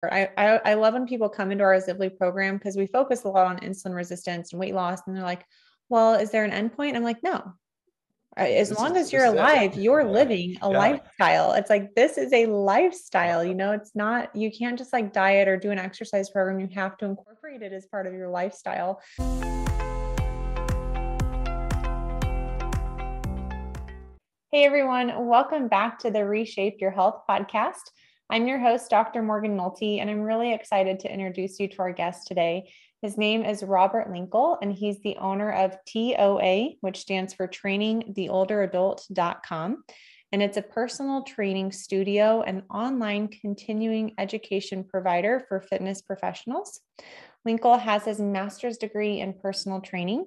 I love when people come into our Zivley program because we focus a lot on insulin resistance and weight loss. And they're like, well, is there an endpoint? I'm like, no, as This long is as you're this is it. alive, you're Yeah. living a Yeah. lifestyle. It's like, this is a lifestyle, it's not, you can't just like diet or do an exercise program. You have to incorporate it as part of your lifestyle. Hey everyone, welcome back to the Reshape Your Health podcast. I'm your host, Dr. Morgan Nolte, and I'm really excited to introduce you to our guest today. His name is Robert Linkul, and he's the owner of TOA, which stands for trainingtheolderadult.com. And it's a personal training studio and online continuing education provider for fitness professionals. Linkul has his master's degree in personal training,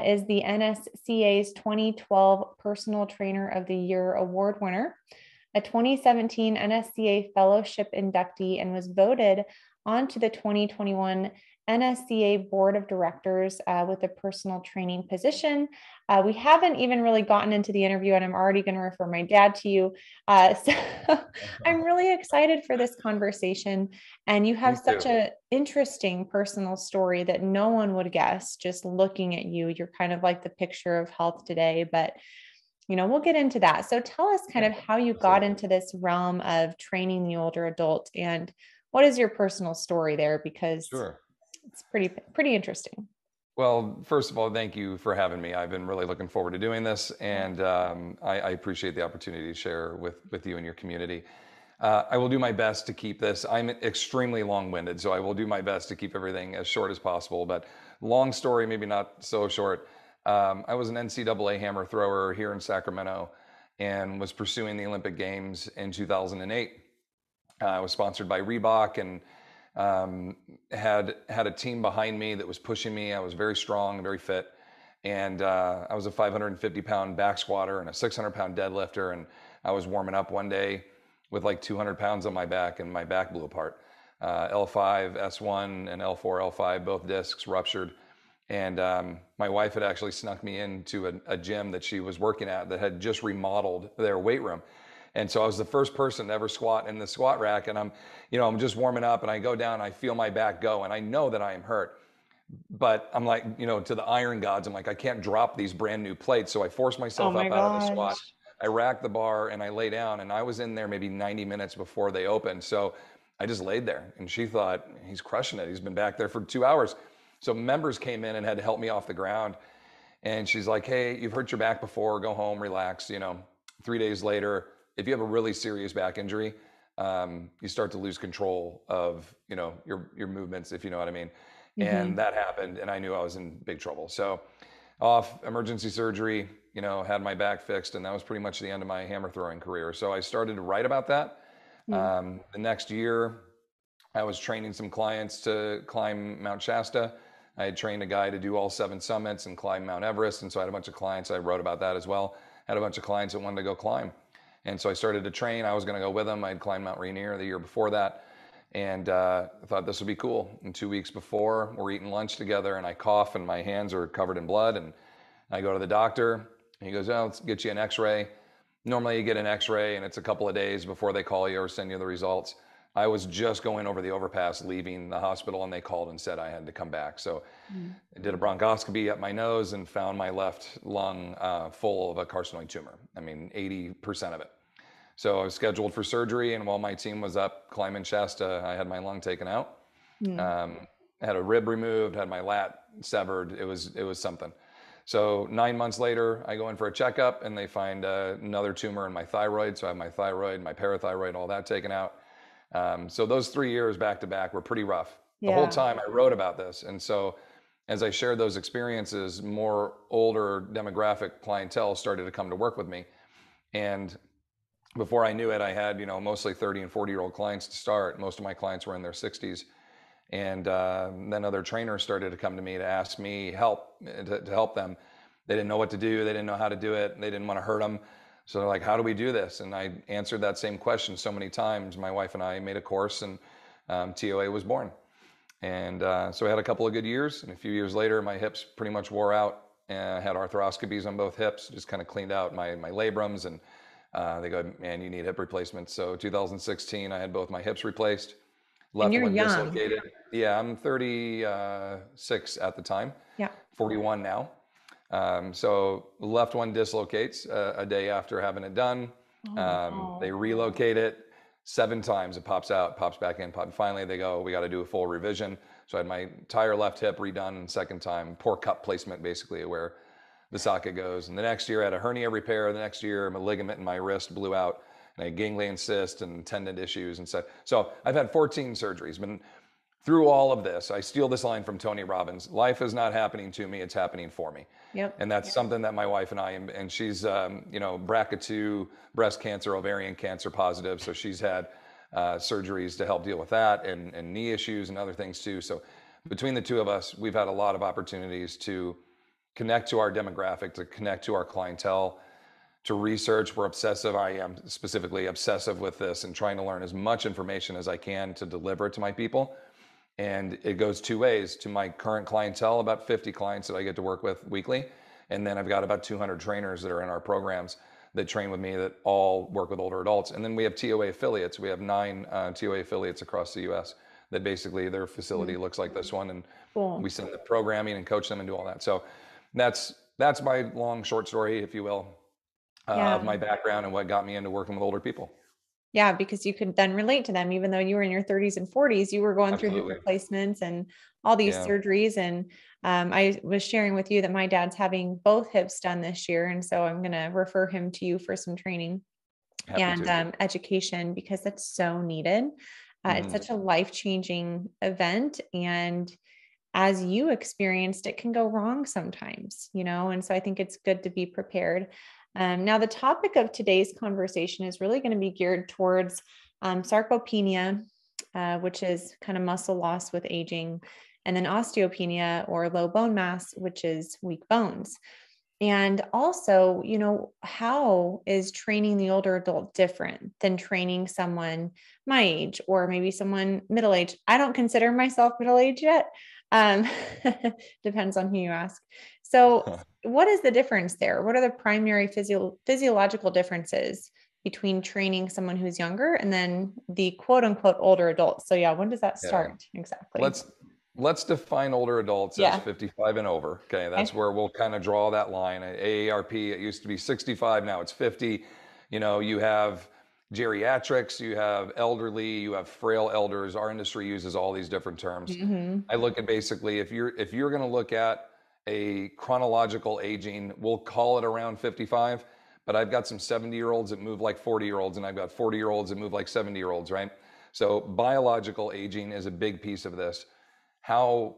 is the NSCA's 2012 Personal Trainer of the Year award winner, a 2017 NSCA Fellowship inductee, and was voted onto the 2021 NSCA Board of Directors with a personal training position. We haven't even really gotten into the interview, and I'm already going to refer my dad to you. So I'm really excited for this conversation. And you Me have such too. an interesting personal story that no one would guess just looking at you. You're kind of like the picture of health today, but we'll get into that. So tell us kind Yeah, of how you got absolutely. into this realm of training the older adult and what is your personal story there? Because Sure. it's pretty interesting. Well, first of all, thank you for having me. I've been really looking forward to doing this, and I appreciate the opportunity to share with you and your community. I will do my best to keep this. I'm extremely long-winded, so I will do my best to keep everything as short as possible. But long story, maybe not so short. I was an NCAA hammer thrower here in Sacramento, and was pursuing the Olympic Games in 2008. I was sponsored by Reebok and had a team behind me that was pushing me. I was very strong, very fit, and I was a 550-pound back squatter and a 600-pound deadlifter. And I was warming up one day with like 200 pounds on my back, and my back blew apart. L5, S1, and L4, L5, both discs ruptured. And my wife had actually snuck me into a gym that she was working at that had just remodeled their weight room. And so I was the first person to ever squat in the squat rack. And I'm just warming up, and I go down, and I feel my back go, and I know that I am hurt. But I'm like, to the iron gods, I'm like, I can't drop these brand new plates. So I force Oh myself my up out of the squat. gosh. I rack the bar and I lay down, and I was in there maybe 90 minutes before they opened. So I just laid there, and she thought, he's crushing it. He's been back there for 2 hours. So members came in and had to help me off the ground. And she's like, hey, you've hurt your back before, go home, relax. 3 days later, if you have a really serious back injury, you start to lose control of, your movements, if you know what I mean. And Mm-hmm. that happened, and I knew I was in big trouble. So off emergency surgery, had my back fixed, and that was pretty much the end of my hammer throwing career. So I started to write about that. The next year, I was training some clients to climb Mount Shasta. I had trained a guy to do all 7 summits and climb Mount Everest. And so I had a bunch of clients. I wrote about that as well. I had a bunch of clients that wanted to go climb. And so I started to train. I was going to go with them. I had climbed Mount Rainier the year before that. And I thought this would be cool. And 2 weeks before, we're eating lunch together, and I cough, and my hands are covered in blood. And I go to the doctor, and he goes, oh, let's get you an x-ray. Normally you get an x-ray, and it's a couple of days before they call you or send you the results. I was just going over the overpass, leaving the hospital, and they called and said I had to come back. So I did a bronchoscopy up my nose and found my left lung full of a carcinoid tumor. I mean, 80% of it. So I was scheduled for surgery, and while my team was up climbing Shasta, I had my lung taken out. Mm-hmm. Had a rib removed, had my lat severed. It was something. So 9 months later, I go in for a checkup, and they find another tumor in my thyroid. So I have my thyroid, my parathyroid, all that taken out. So those 3 years back to back were pretty rough. The whole Yeah. time I wrote about this. And so as I shared those experiences, more older demographic clientele started to come to work with me. And before I knew it, I had, mostly 30 and 40-year-old clients to start. Most of my clients were in their 60s. And then other trainers started to come to me to ask me to help them. They didn't know what to do. They didn't know how to do it. They didn't want to hurt them. So they're like, how do we do this? And I answered that same question so many times. My wife and I made a course, and TOA was born. And so I had a couple of good years. And a few years later, my hips pretty much wore out. And I had arthroscopies on both hips, just kind of cleaned out my labrums. And they go, man, you need hip replacements. So 2016, I had both my hips replaced. And Left you're one young. dislocated. Yeah, I'm 36 at the time, Yeah. 41 now. So left one dislocates a day after having it done. Oh, They no. relocate it 7 times. It pops out, pops back in, finally they go, we got to do a full revision. So I had my entire left hip redone, and second time, poor cup placement, basically, where the socket goes. And the next year I had a hernia repair. The next year, my ligament in my wrist blew out, and I had ganglion cyst and tendon issues and stuff. So I've had 14 surgeries. But through all of this, I steal this line from Tony Robbins: life is not happening to me, it's happening for me. Yep. And that's something that my wife and I, and she's, BRCA2, breast cancer, ovarian cancer positive. So she's had surgeries to help deal with that, and knee issues and other things too. So between the two of us, we've had a lot of opportunities to connect to our demographic, to connect to our clientele, to research. We're obsessive. I am specifically obsessive with this and trying to learn as much information as I can to deliver it to my people. And it goes two ways: to my current clientele, about 50 clients that I get to work with weekly. And then I've got about 200 trainers that are in our programs that train with me, that all work with older adults. And then we have TOA affiliates. We have 9 TOA affiliates across the US that basically their facility looks like this one. And Cool. we send the programming and coach them and do all that. So that's my long, short story, if you will, Yeah. of my background and what got me into working with older people. Yeah, because you could then relate to them, even though you were in your 30s and 40s, you were going through hip Absolutely. replacements and all these Yeah. surgeries. And I was sharing with you that my dad's having both hips done this year. And so I'm going to refer him to you for some training Happy and to. education, because that's so needed. It's such a life-changing event. And as you experienced, it can go wrong sometimes, and so I think it's good to be prepared. Now, the topic of today's conversation is really going to be geared towards sarcopenia, which is kind of muscle loss with aging, and then osteopenia, or low bone mass, which is weak bones. And also, how is training the older adult different than training someone my age, or maybe someone middle-aged? I don't consider myself middle-aged yet. Um, Depends on who you ask. So what is the difference there? What are the primary physiological differences between training someone who's younger and then the quote unquote older adult? So yeah, when does that Yeah. start exactly? Let's define older adults as Yeah. 55 and over. Okay, that's Okay. where we'll kind of draw that line. AARP, it used to be 65, now it's 50. You have geriatrics, you have elderly, you have frail elders. Our industry uses all these different terms. Mm-hmm. I look at, basically, if you're going to look at a chronological aging, we'll call it around 55. But I've got some 70-year-olds that move like 40-year-olds, and I've got 40-year-olds that move like 70-year-olds, right? So biological aging is a big piece of this. How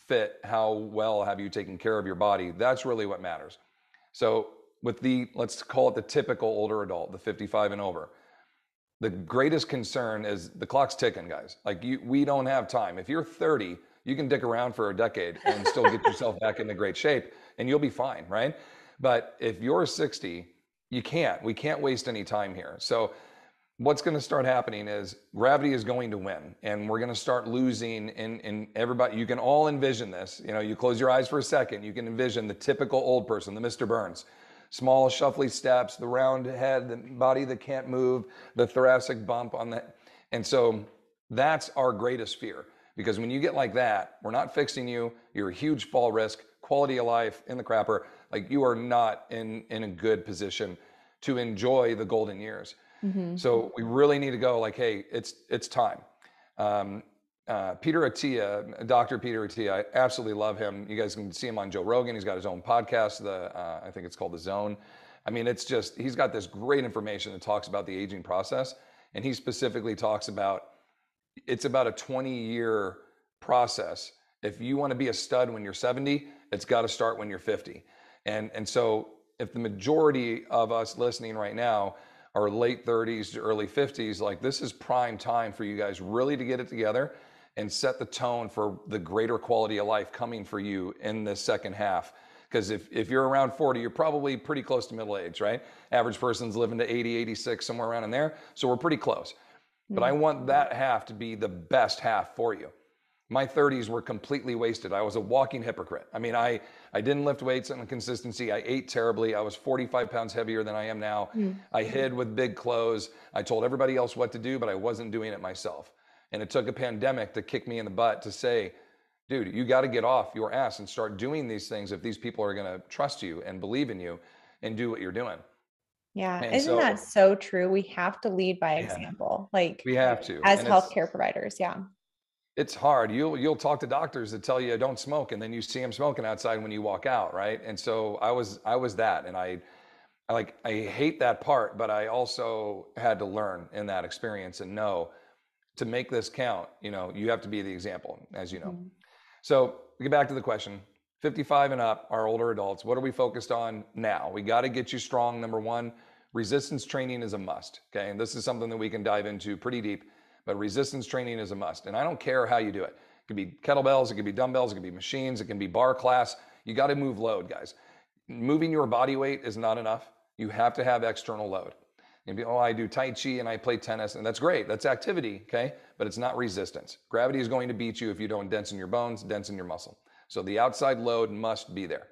fit, how well have you taken care of your body? That's really what matters. So with let's call it the typical older adult, the 55 and over, the greatest concern is the clock's ticking, guys. Like, we don't have time. If you're 30, you can dick around for a decade and still get yourself back into great shape, and you'll be fine, right? But if you're 60, we can't waste any time here. So what's going to start happening is gravity is going to win, and we're going to start losing in everybody. You can all envision this. You close your eyes for a second, you can envision the typical old person, the Mr. Burns. Small, shuffly steps, the round head, the body that can't move, the thoracic bump on that. And so that's our greatest fear, because when you get like that, we're not fixing you. You're a huge fall risk, quality of life in the crapper. Like, you are not in a good position to enjoy the golden years. Mm-hmm. So we really need to go like, hey, it's time. Peter Attia, Dr. Peter Attia, I absolutely love him. You guys can see him on Joe Rogan. He's got his own podcast. I think it's called The Zone. I mean, he's got this great information that talks about the aging process. And he specifically talks about, it's about a 20-year process. If you want to be a stud when you're 70, it's got to start when you're 50. And so if the majority of us listening right now are late 30s to early 50s, like, this is prime time for you guys really to get it together and set the tone for the greater quality of life coming for you in the second half. Because if you're around 40, you're probably pretty close to middle age, right? Average person's living to 80, 86, somewhere around in there. So we're pretty close. But I want that half to be the best half for you. My 30s were completely wasted. I was a walking hypocrite. I mean, I didn't lift weights on consistency. I ate terribly. I was 45 pounds heavier than I am now. I hid with big clothes. I told everybody else what to do, but I wasn't doing it myself. And it took a pandemic to kick me in the butt to say, dude, you got to get off your ass and start doing these things if these people are going to trust you and believe in you and do what you're doing. Yeah. And Isn't so, that so true? We have to lead by yeah, example, like we have to. as And healthcare providers. Yeah. it's hard. You'll talk to doctors that tell you don't smoke, and then you see them smoking outside when you walk out, right? And so I was that, and I hate that part, but I also had to learn in that experience and know to make this count, you have to be the example, as you know. Mhm. So get back to the question. 55 and up are older adults. What are we focused on now? We got to get you strong. Number one, resistance training is a must. Okay. And this is something that we can dive into pretty deep, but resistance training is a must. And I don't care how you do it. It could be kettlebells, it could be dumbbells, it could be machines, it can be bar class. You got to move load, guys. Moving your body weight is not enough. You have to have external load. You'd be, oh, I do Tai Chi and I play tennis, and that's great. That's activity, okay? But it's not resistance. Gravity is going to beat you if you don't dense in your bones, dense in your muscle. So the outside load must be there.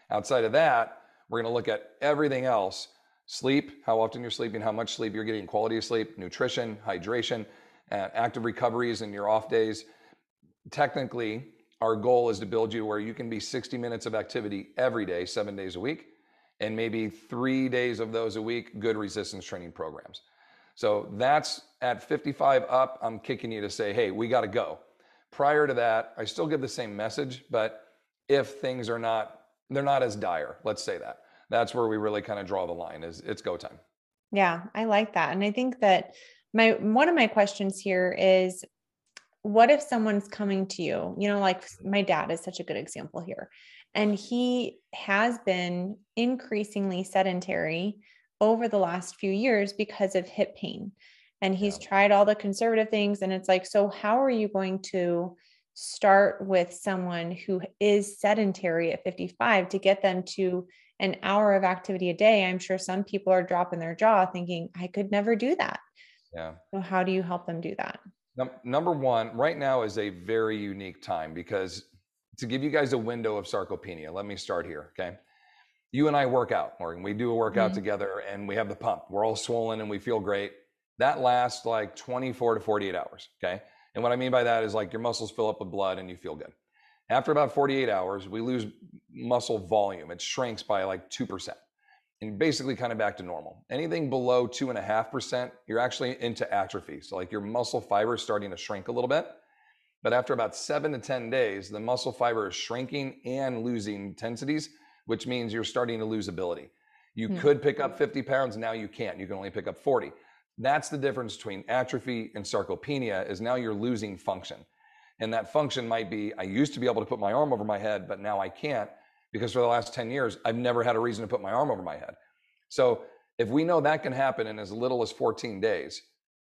Outside of that, we're going to look at everything else. Sleep, how often you're sleeping, how much sleep you're getting, quality of sleep, nutrition, hydration, active recoveries in your off days. Technically, our goal is to build you where you can be 60 minutes of activity every day, 7 days a week, and maybe 3 days of those a week, good resistance training programs. So that's at 55 up, I'm kicking you to say, hey, we got to go. Prior to that, I still give the same message, but if things they're not as dire, let's say that. That's where we really kind of draw the line, is it's go time. Yeah, I like that. And I think that one of my questions here is, what if someone's coming to you, like my dad is such a good example here, and he has been increasingly sedentary over the last few years because of hip pain. And he's tried all the conservative things. And it's like, so how are you going to start with someone who is sedentary at 55 to get them to an hour of activity a day? I'm sure some people are dropping their jaw thinking, I could never do that. Yeah. So how do you help them do that? Number one, right now is a very unique time, because to give you guys a window of sarcopenia, let me start here, okay? You and I work out, Morgan. We do a workout together and we have the pump. We're all swollen and we feel great. That lasts like 24 to 48 hours, okay? And what I mean by that is like your muscles fill up with blood and you feel good. After about 48 hours, we lose muscle volume. It shrinks by like 2%. And basically kind of back to normal. Anything below 2.5%, you're actually into atrophy. So like your muscle fiber is starting to shrink a little bit. But after about 7 to 10 days, the muscle fiber is shrinking and losing densities, which means you're starting to lose ability. You could pick up 50 pounds, now you can't. You can only pick up 40. That's the difference between atrophy and sarcopenia, is now you're losing function. And that function might be, I used to be able to put my arm over my head, but now I can't, because for the last 10 years, I've never had a reason to put my arm over my head. So if we know that can happen in as little as 14 days,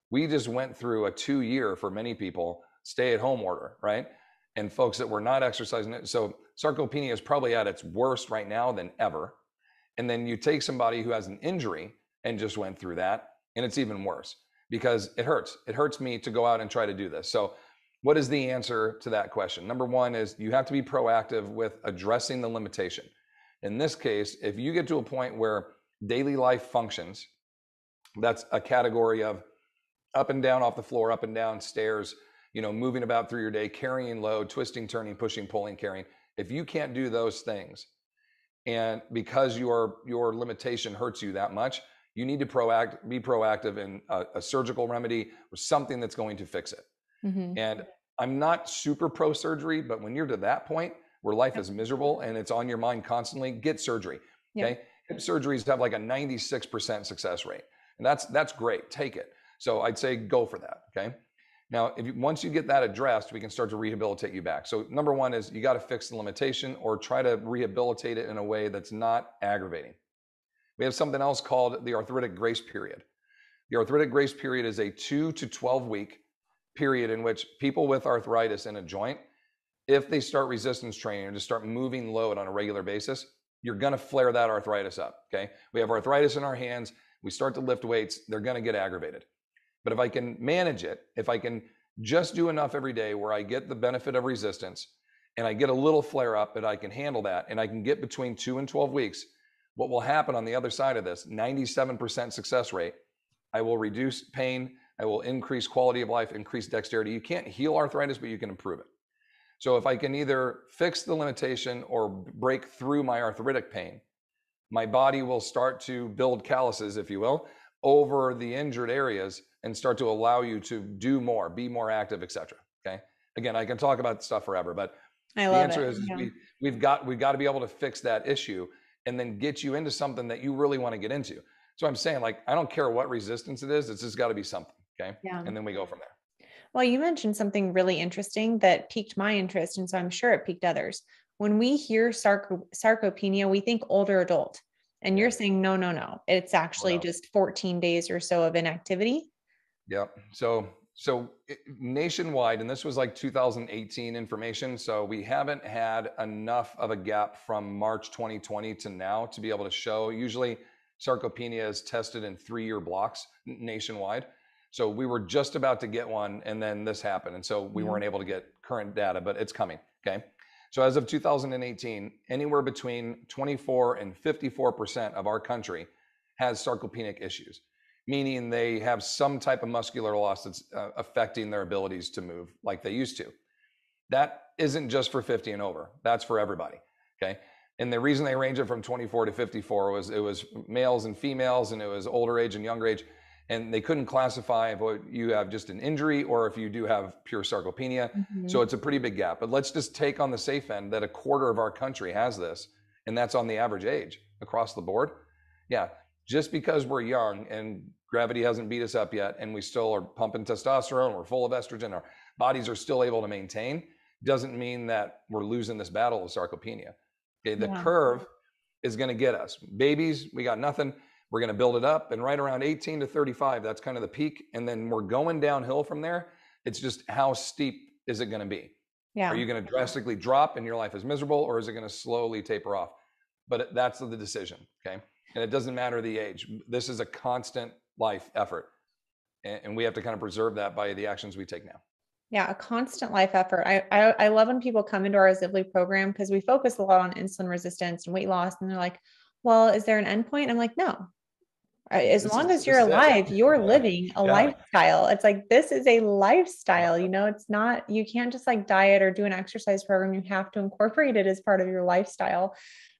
we just went through a 2-year, for many people, stay-at-home order, right? And folks that were not exercising it. So sarcopenia is probably at its worst right now than ever. And then you take somebody who has an injury and just went through that, and it's even worse, because it hurts. It hurts me to go out and try to do this. So what is the answer to that question? Number one is you have to be proactive with addressing the limitation. In this case, if you get to a point where daily life functions, that's a category of up and down off the floor, up and down stairs, moving about through your day, carrying load, twisting, turning, pushing, pulling, carrying. If you can't do those things, and because your limitation hurts you that much, you need to be proactive in a surgical remedy or something that's going to fix it. And I'm not super pro surgery, but when you're to that point where life is miserable and it's on your mind constantly, get surgery. Okay. Hip surgeries have like a 96% success rate. And that's great. Take it. So I'd say go for that. Okay. Now, once you get that addressed, we can start to rehabilitate you back. So number one is you got to fix the limitation or try to rehabilitate it in a way that's not aggravating. We have something else called the arthritic grace period. The arthritic grace period is a 2 to 12 week period in which people with arthritis in a joint, if they start resistance training or just start moving load on a regular basis, you're going to flare that arthritis up. Okay. We have arthritis in our hands. We start to lift weights. They're going to get aggravated. But if I can manage it, if I can just do enough every day where I get the benefit of resistance and I get a little flare up, but I can handle that, and I can get between 2 and 12 weeks, what will happen on the other side of this, 97% success rate, I will reduce pain. I will increase quality of life, increase dexterity. You can't heal arthritis, but you can improve it. So if I can either fix the limitation or break through my arthritic pain, my body will start to build calluses, if you will, over the injured areas and start to allow you to do more, be more active, etc. Okay. Again, I can talk about stuff forever, but I the love answer it. is Yeah. we've got to be able to fix that issue and then get you into something that you really want to get into. So I'm saying, like, I don't care what resistance it is, it's just got to be something. Okay. Yeah. And then we go from there. Well, you mentioned something really interesting that piqued my interest, and so I'm sure it piqued others. When we hear sarcopenia, we think older adult. And Yeah. you're saying, no, no, no. It's Oh, actually no. just 14 days or so of inactivity. Yep. So nationwide, and this was like 2018 information. So we haven't had enough of a gap from March 2020 to now to be able to show. Usually sarcopenia is tested in 3-year blocks nationwide. So we were just about to get one and then this happened. And so we weren't able to get current data, but it's coming. Okay. So as of 2018, anywhere between 24 and 54% of our country has sarcopenic issues, meaning they have some type of muscular loss that's affecting their abilities to move like they used to. That isn't just for 50 and over. That's for everybody. Okay. And the reason they range it from 24 to 54 was it was males and females, and it was older age and younger age. And they couldn't classify if you have just an injury or if you do have pure sarcopenia. Mm-hmm. So it's a pretty big gap. But let's just take on the safe end that a quarter of our country has this, and that's on the average age across the board. Yeah. Just because we're young and gravity hasn't beat us up yet, and we still are pumping testosterone, we're full of estrogen, our bodies are still able to maintain, doesn't mean that we're losing this battle of sarcopenia. Okay, the curve is going to get us. Babies, we got nothing. We're going to build it up, and right around 18 to 35, that's kind of the peak, and then we're going downhill from there. It's just how steep is it going to be? Yeah. Are you going to drastically drop and your life is miserable, or is it going to slowly taper off? But that's the decision. Okay. And it doesn't matter the age. This is a constant life effort. And we have to kind of preserve that by the actions we take now. Yeah, a constant life effort. I love when people come into our Zivly program because we focus a lot on insulin resistance and weight loss. And they're like, well, is there an endpoint? I'm like, no. As long as you're alive, you're living a lifestyle. It's like, this is a lifestyle, you know, it's not, you can't just like diet or do an exercise program. You have to incorporate it as part of your lifestyle.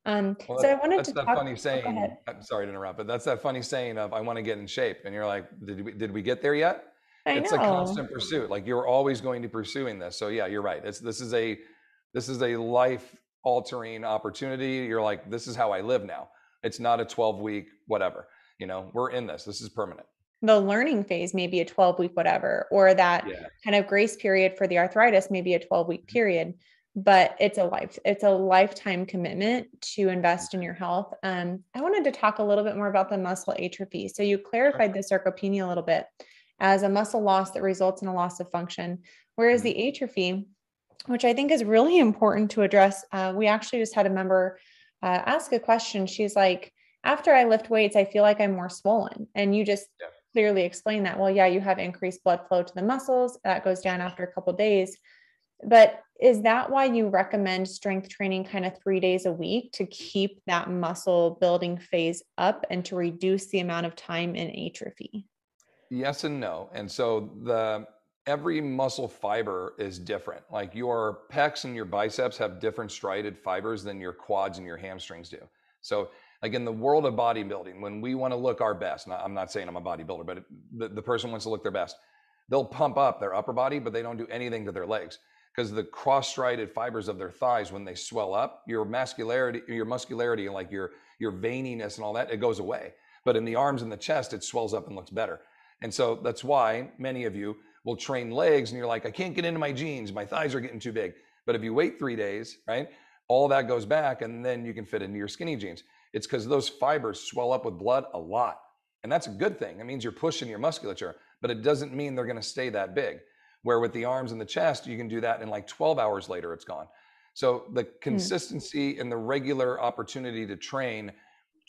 Well, so I wanted to that talk. funny saying. I'm sorry to interrupt, but that's that funny saying of I want to get in shape, and you're like, did we get there yet? It's a constant pursuit. Like, you're always going to be pursuing this. So yeah, you're right. This is a life altering opportunity. You're like, this is how I live now. It's not a 12-week whatever. You know, we're in this. This is permanent. The learning phase may be a 12-week whatever, or that kind of grace period for the arthritis may be a 12-week period. But it's a lifetime commitment to invest in your health. I wanted to talk a little bit more about the muscle atrophy. So you clarified the sarcopenia a little bit as a muscle loss that results in a loss of function, whereas the atrophy, which I think is really important to address. We actually just had a member ask a question. She's like, after I lift weights, I feel like I'm more swollen. And you just clearly explained that. Well, yeah, you have increased blood flow to the muscles. That goes down after a couple of days. But is that why you recommend strength training kind of 3 days a week to keep that muscle building phase up and to reduce the amount of time in atrophy? Yes and no. And so every muscle fiber is different. Like, your pecs and your biceps have different striated fibers than your quads and your hamstrings do. So like, in the world of bodybuilding, when we want to look our best, I'm not saying I'm a bodybuilder, but the person wants to look their best, they'll pump up their upper body, but they don't do anything to their legs. Because the cross-striated fibers of their thighs, when they swell up, your muscularity, like your veininess and all that, it goes away. But in the arms and the chest, it swells up and looks better. And so that's why many of you will train legs and you're like, I can't get into my jeans, my thighs are getting too big. But if you wait 3 days, right, all that goes back and then you can fit into your skinny jeans. It's because those fibers swell up with blood a lot. And that's a good thing. It means you're pushing your musculature, but it doesn't mean they're going to stay that big. Where with the arms and the chest, you can do that in like 12 hours later, it's gone. So the consistency and the regular opportunity to train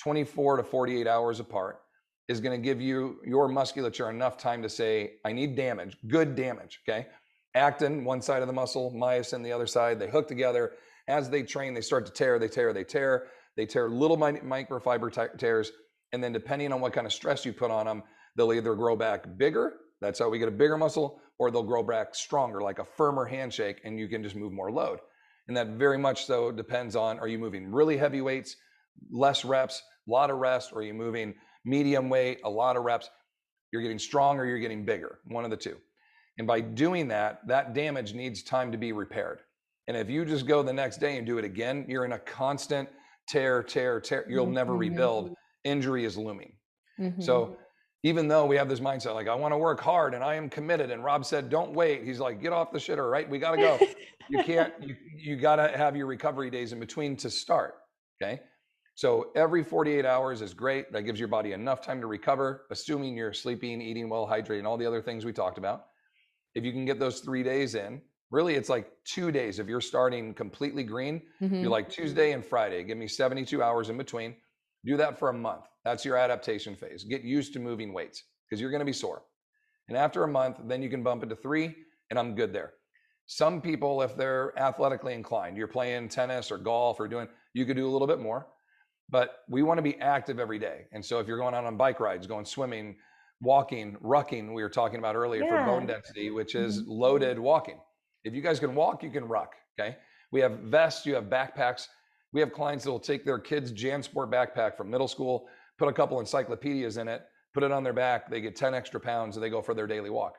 24 to 48 hours apart is going to give your musculature enough time to say, I need damage, good damage, okay? Actin, one side of the muscle, myosin, the other side, they hook together. As they train, they start to tear, they tear little microfiber tears. And then depending on what kind of stress you put on them, they'll either grow back bigger That's how we get a bigger muscle, or they'll grow back stronger, like a firmer handshake, and you can just move more load. And that very much so depends on, are you moving really heavy weights, less reps, a lot of rest, or are you moving medium weight, a lot of reps? You're getting stronger, you're getting bigger, one of the two. And by doing that, that damage needs time to be repaired. And if you just go the next day and do it again, you're in a constant tear. You'll never rebuild. Injury is looming. So even though we have this mindset, like, I want to work hard and I am committed, and Rob said, don't wait. He's like, get off the shitter, right? We got to go. You can't, you got to have your recovery days in between to start. Okay. So every 48 hours is great. That gives your body enough time to recover, assuming you're sleeping, eating well, hydrating, all the other things we talked about. If you can get those 3 days in, really it's like 2 days. If you're starting completely green, you're like Tuesday and Friday, give me 72 hours in between. Do that for a month. That's your adaptation phase. Get used to moving weights because you're going to be sore. And after a month, then you can bump it to 3 and I'm good there. Some people, if they're athletically inclined, you're playing tennis or golf or you could do a little bit more, but we want to be active every day. And so if you're going out on bike rides, going swimming, walking, rucking, we were talking about earlier for bone density, which is loaded walking. If you guys can walk, you can ruck. Okay. We have vests, you have backpacks. We have clients that will take their kids' JanSport backpack from middle school, put a couple encyclopedias in it, put it on their back. They get 10 extra pounds and they go for their daily walk.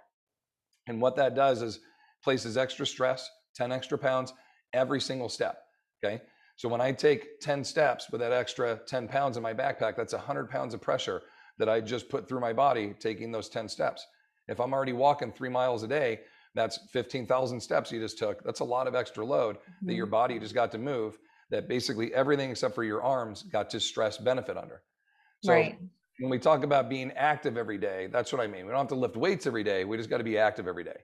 And what that does is places extra stress, 10 extra pounds, every single step. Okay. So when I take 10 steps with that extra 10 pounds in my backpack, that's 100 pounds of pressure that I just put through my body taking those 10 steps. If I'm already walking 3 miles a day, that's 15,000 steps you just took. That's a lot of extra load that your body just got to move, that basically everything except for your arms got to stress benefit under. So when we talk about being active every day, that's what I mean. We don't have to lift weights every day. We just got to be active every day.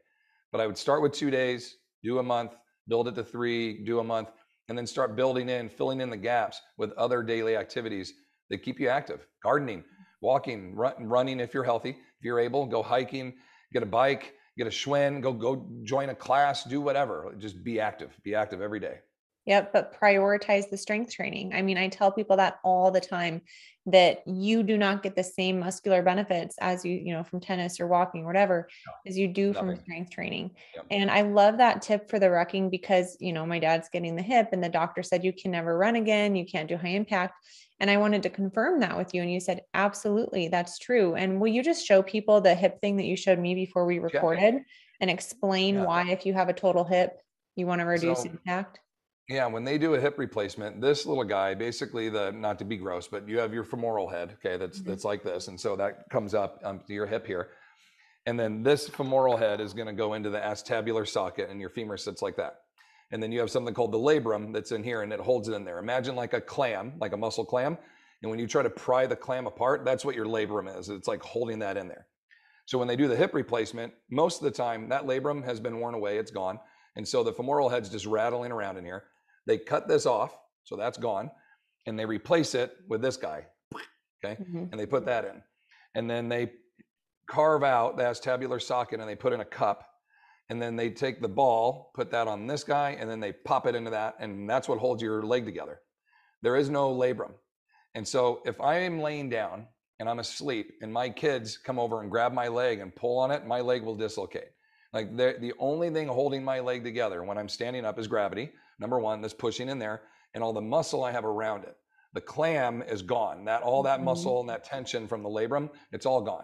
But I would start with 2 days, do a month, build it to 3, do a month, and then start building in, filling in the gaps with other daily activities that keep you active. Gardening, walking, running if you're healthy. If you're able, go hiking, get a bike, get a Schwinn, go join a class, do whatever. Just be active every day. Yep. But prioritize the strength training. I mean, I tell people that all the time, that you do not get the same muscular benefits as you from tennis or walking or whatever as you do from strength training. Yep. And I love that tip for the rucking because, my dad's getting the hip and the doctor said, you can never run again. You can't do high impact. And I wanted to confirm that with you. And you said, absolutely, that's true. And will you just show people the hip thing that you showed me before we recorded and explain why, if you have a total hip, you want to reduce impact? Yeah, when they do a hip replacement, this little guy, basically not to be gross, but you have your femoral head, okay, that's like this. And so that comes up to your hip here. And then this femoral head is going to go into the acetabular socket and your femur sits like that. And then you have something called the labrum that's in here and it holds it in there. Imagine like a clam, like a muscle clam. And when you try to pry the clam apart, that's what your labrum is. It's like holding that in there. So when they do the hip replacement, most of the time that labrum has been worn away, it's gone. And so the femoral head's just rattling around in here. They cut this off, so that's gone, and they replace it with this guy, okay? And they put that in. And then they carve out the acetabular socket and they put in a cup, and then they take the ball, put that on this guy, and then they pop it into that, and that's what holds your leg together. There is no labrum. And so if I am laying down and I'm asleep and my kids come over and grab my leg and pull on it, my leg will dislocate. Like the only thing holding my leg together when I'm standing up is gravity. Number one, that's pushing in there, and all the muscle I have around it. The clam is gone. All that muscle and that tension from the labrum, it's all gone.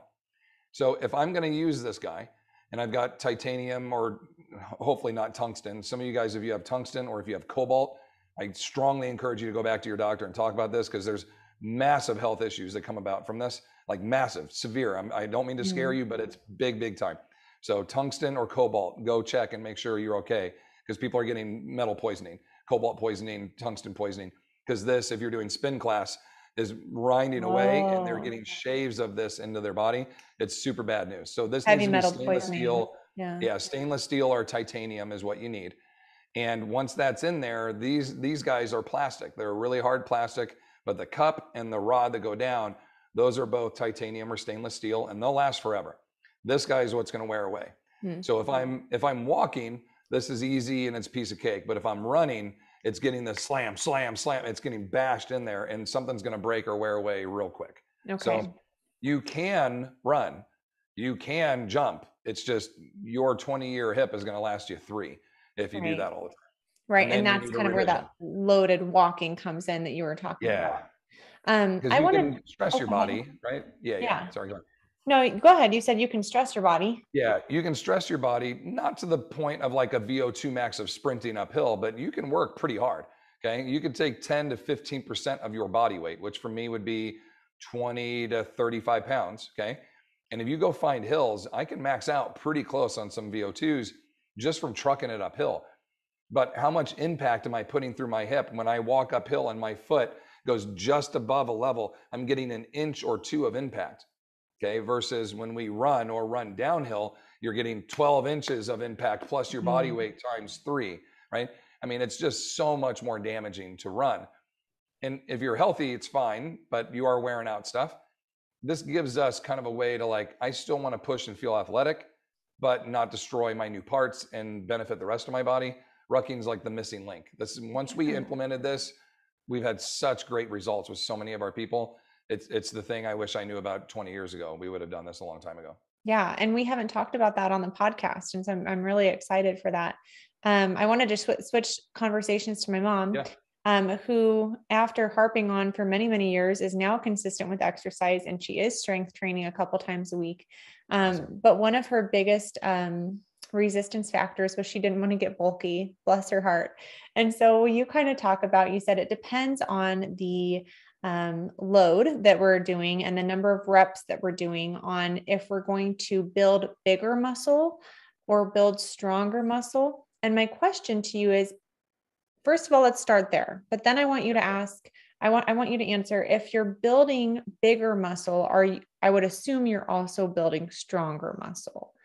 So if I'm going to use this guy, and I've got titanium or hopefully not tungsten. Some of you guys, if you have tungsten or if you have cobalt, I strongly encourage you to go back to your doctor and talk about this because there's massive health issues that come about from this, like massive, severe. I don't mean to scare you, but it's big time. So tungsten or cobalt, go check and make sure you're okay. Because people are getting metal poisoning, cobalt poisoning, tungsten poisoning. Because this, if you're doing spin class, is grinding away and they're getting shaves of this into their body. It's super bad news. So this heavy needs to be metal stainless poisoning. steel. Yeah, Stainless steel or titanium is what you need. And once that's in there, these guys are plastic. They're really hard plastic, but the cup and the rod that go down, those are both titanium or stainless steel, and they'll last forever. This guy is what's going to wear away. So if I'm walking, this is easy and it's a piece of cake. But if I'm running, it's getting the slam. It's getting bashed in there and something's going to break or wear away real quick. Okay. So you can run. You can jump. It's just your 20-year hip is going to last you 3 if you do Right. that all the time. Right. And And then you that's need a kind of where revision. that loaded walking comes in that you were talking about. Yeah. Because I you wanted, can stress oh, your go ahead. body, right? Yeah. Yeah. Sorry, go ahead. No, go ahead. You said you can stress your body. Yeah, you can stress your body, not to the point of like a VO2 max of sprinting uphill, but you can work pretty hard. Okay. You could take 10 to 15% of your body weight, which for me would be 20 to 35 pounds. Okay. And if you go find hills, I can max out pretty close on some VO2s just from trucking it uphill. But how much impact am I putting through my hip when I walk uphill and my foot goes just above a level? I'm getting an inch or 2 of impact. Okay, versus when we run or run downhill, you're getting 12 inches of impact plus your body weight times 3, right? I mean, it's just so much more damaging to run. And if you're healthy, it's fine, but you are wearing out stuff. This gives us kind of a way to like, I still want to push and feel athletic, but not destroy my new parts and benefit the rest of my body. Rucking's like the missing link. Once we implemented this, we've had such great results with so many of our people. It's the thing I wish I knew about 20 years ago. We would have done this a long time ago. Yeah. And we haven't talked about that on the podcast. And so I'm really excited for that. I wanted to switch conversations to my mom, who, after harping on for many, many years, is now consistent with exercise, and she is strength training a couple times a week. Awesome. But one of her biggest resistance factors was she didn't want to get bulky, bless her heart. And so you kind of talk about, you said it depends on the load that we're doing and the number of reps that we're doing on if we're going to build bigger muscle or build stronger muscle. And my question to you is, first of all, let's start there. But then I want you to ask, I want you to answer, if you're building bigger muscle, I would assume you're also building stronger muscle.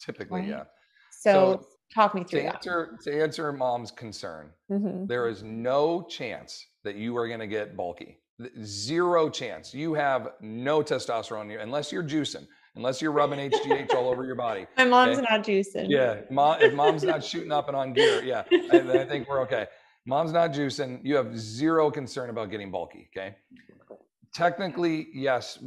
Typically, Right? yeah. So talk me through to that. answer mom's concern, there is no chance that you are going to get bulky. Zero chance. You have no testosterone here unless you're juicing, unless you're rubbing HGH all over your body. My mom's Okay? not juicing. Yeah, if mom's not shooting up and on gear, yeah, I think we're okay. Mom's not juicing. You have zero concern about getting bulky. Okay. Technically, yes.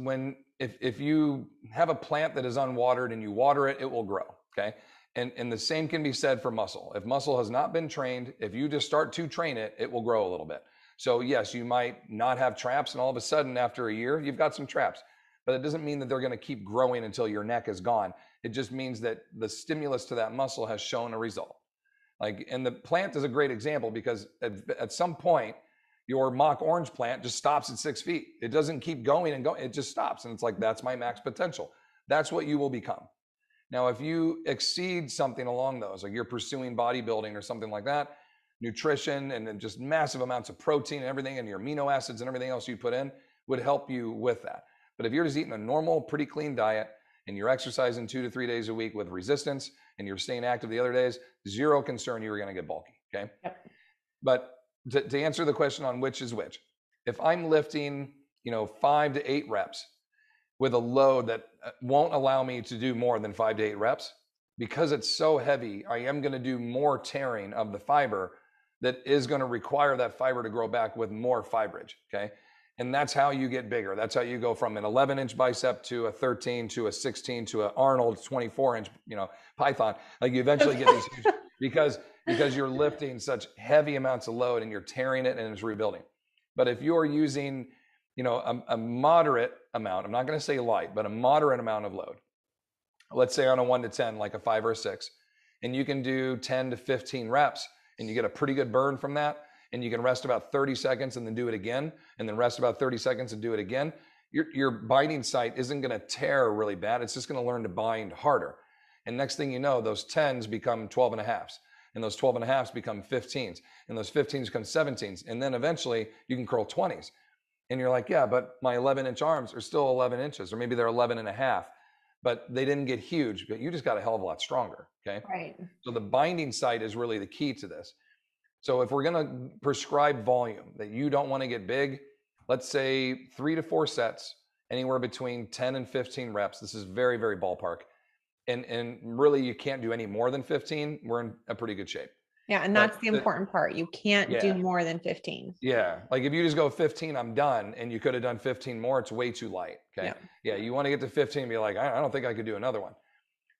If you have a plant that is unwatered and you water it, it will grow. Okay. And the same can be said for muscle. If muscle has not been trained, if you just start to train it, it will grow a little bit. So yes, you might not have traps, and all of a sudden after a year, you've got some traps. But it doesn't mean that they're going to keep growing until your neck is gone. It just means that the stimulus to that muscle has shown a result. Like, and the plant is a great example because at some point, your mock orange plant just stops at 6 feet. It doesn't keep going and going. It just stops. And it's like, that's my max potential. That's what you will become. Now, if you exceed something along those, like you're pursuing bodybuilding or something like that, nutrition and then just massive amounts of protein and everything and your amino acids and everything else you put in would help you with that. But if you're just eating a normal, pretty clean diet and you're exercising 2 to 3 days a week with resistance and you're staying active the other days, zero concern you were going to get bulky. Okay. Yep. But to answer the question on which is which, if I'm lifting, 5 to 8 reps with a load that won't allow me to do more than 5 to 8 reps, because it's so heavy, I am going to do more tearing of the fiber that is going to require that fiber to grow back with more fibrage. Okay. And that's how you get bigger. That's how you go from an 11-inch bicep to a 13 to a 16 to an Arnold 24-inch, python. Like you eventually get these huge because you're lifting such heavy amounts of load and you're tearing it and it's rebuilding. But if you're using, a moderate amount, I'm not going to say light, but a moderate amount of load, let's say on a 1 to 10, like a 5 or a 6, and you can do 10 to 15 reps and you get a pretty good burn from that, and you can rest about 30 seconds and then do it again, and then rest about 30 seconds and do it again, your binding site isn't going to tear really bad. It's just going to learn to bind harder. And next thing you know, those 10s become 12 and a halves, and those 12 and a halves become 15s, and those 15s become 17s. And then eventually you can curl 20s. And you're like, yeah, but my 11-inch arms are still 11 inches, or maybe they're 11 and a half, but they didn't get huge, but you just got a hell of a lot stronger. Okay. Right. So the binding site is really the key to this. So if we're going to prescribe volume that you don't want to get big, let's say 3 to 4 sets, anywhere between 10 and 15 reps. This is very, very ballpark. And really you can't do any more than 15. We're in a pretty good shape. Yeah. And that's the important part. You can't do more than 15. Yeah. Like if you just go 15, I'm done. And you could have done 15 more. It's way too light. Okay. Yeah. You want to get to 15 and be like, I don't think I could do another one.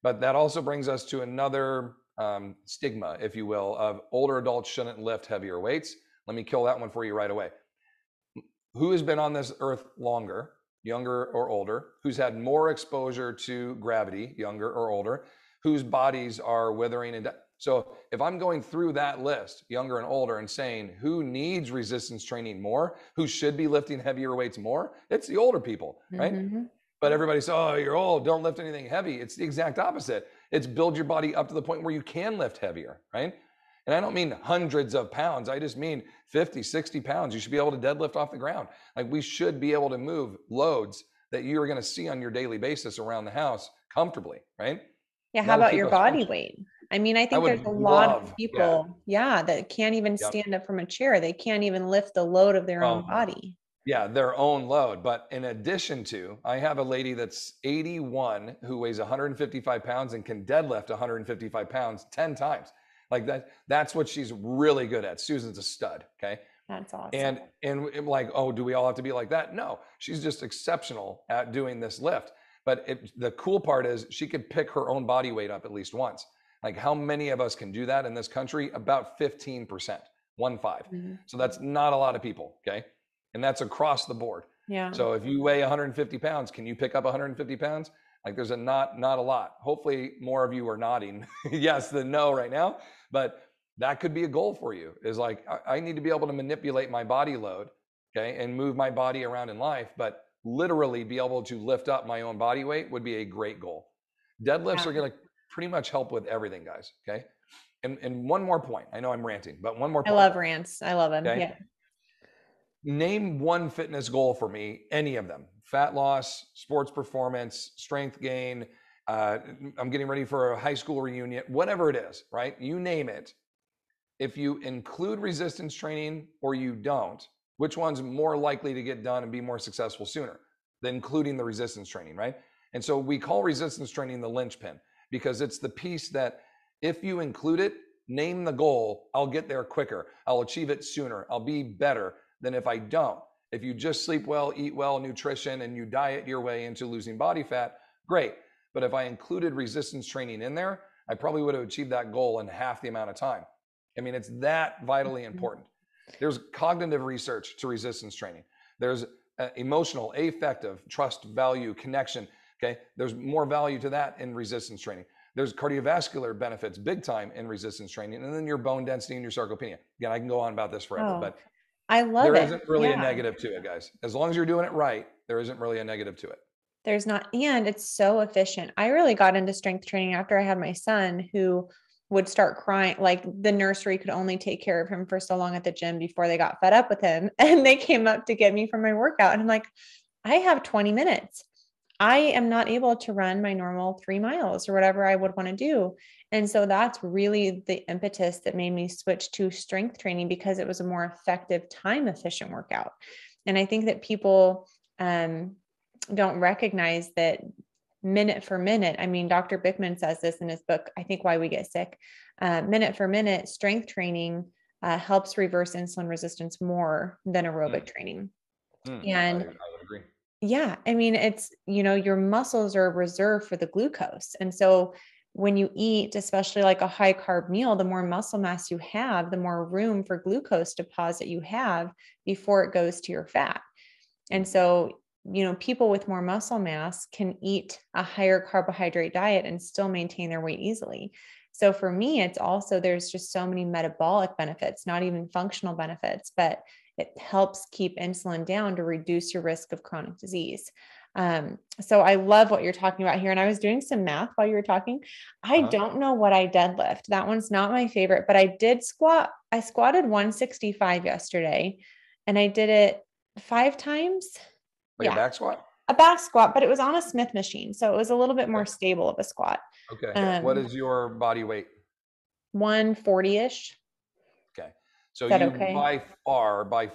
But that also brings us to another stigma, if you will, of older adults shouldn't lift heavier weights. Let me kill that one for you right away. Who has been on this earth longer, younger or older, who's had more exposure to gravity, younger or older, whose bodies are withering and so if I'm going through that list, younger and older, and saying who needs resistance training more, who should be lifting heavier weights more, it's the older people, right? But everybody says, oh, you're old, don't lift anything heavy. It's the exact opposite. It's build your body up to the point where you can lift heavier, right? And I don't mean hundreds of pounds. I just mean 50, 60 pounds. You should be able to deadlift off the ground. Like we should be able to move loads that you're going to see on your daily basis around the house comfortably, right? Yeah. How about your body weight? I mean, I think there's a lot of people, that can't even stand up from a chair. They can't even lift the load of their own body. Yeah, their own load. But in addition to, I have a lady that's 81 who weighs 155 pounds and can deadlift 155 pounds 10 times. Like that's what she's really good at. Susan's a stud. Okay. That's awesome. And like, oh, do we all have to be like that? No, she's just exceptional at doing this lift. But the cool part is she could pick her own body weight up at least once. Like how many of us can do that in this country? About 15%, 1.5. So that's not a lot of people. Okay. And that's across the board. Yeah. So if you weigh 150 pounds, can you pick up 150 pounds? Like there's not a lot. Hopefully more of you are nodding yes than no right now, but that could be a goal for you is like, I need to be able to manipulate my body load, okay, and move my body around in life, but literally be able to lift up my own body weight would be a great goal. Deadlifts are going to pretty much help with everything, guys, okay? And one more point. I know I'm ranting, but one more point. I love rants. I love them. Okay? Yeah. Name one fitness goal for me, any of them. Fat loss, sports performance, strength gain, I'm getting ready for a high school reunion, whatever it is, right? You name it. If you include resistance training or you don't, which one's more likely to get done and be more successful sooner than including the resistance training, right? And so we call resistance training the linchpin because it's the piece that if you include it, name the goal, I'll get there quicker. I'll achieve it sooner. I'll be better than if I don't. If you just sleep well, eat well, nutrition, and you diet your way into losing body fat, great. But if I included resistance training in there, I probably would have achieved that goal in half the amount of time. I mean, it's that vitally important. There's cognitive research to resistance training. There's emotional, affective, trust, value, connection. Okay. There's more value to that in resistance training. There's cardiovascular benefits big time in resistance training. And then your bone density and your sarcopenia. Again, I can go on about this forever, but I love it. There isn't really a negative to it, guys. As long as you're doing it right, there isn't really a negative to it. There's not, and it's so efficient. I really got into strength training after I had my son who would start crying. Like the nursery could only take care of him for so long at the gym before they got fed up with him. And they came up to get me for my workout. And I'm like, I have 20 minutes. I am not able to run my normal 3 miles or whatever I would want to do. And so that's really the impetus that made me switch to strength training because it was a more effective, time efficient workout. And I think that people don't recognize that minute for minute. I mean, Dr. Bickman says this in his book, I think Why We Get Sick. Minute for minute, strength training helps reverse insulin resistance more than aerobic training. And I would agree. Yeah. I mean, it's, your muscles are reserved for the glucose. And so when you eat, especially like a high carb meal, the more muscle mass you have, the more room for glucose deposit you have before it goes to your fat. And so, people with more muscle mass can eat a higher carbohydrate diet and still maintain their weight easily. So for me, it's also, there's just so many metabolic benefits, not even functional benefits, but it helps keep insulin down to reduce your risk of chronic disease. So I love what you're talking about here. And I was doing some math while you were talking. I don't know what I deadlift. That one's not my favorite, but I did squat. I squatted 165 yesterday and I did it 5 times. Like a back squat? A back squat, but it was on a Smith machine. So it was a little bit more stable of a squat. Okay. What is your body weight? 140-ish. Okay. So you by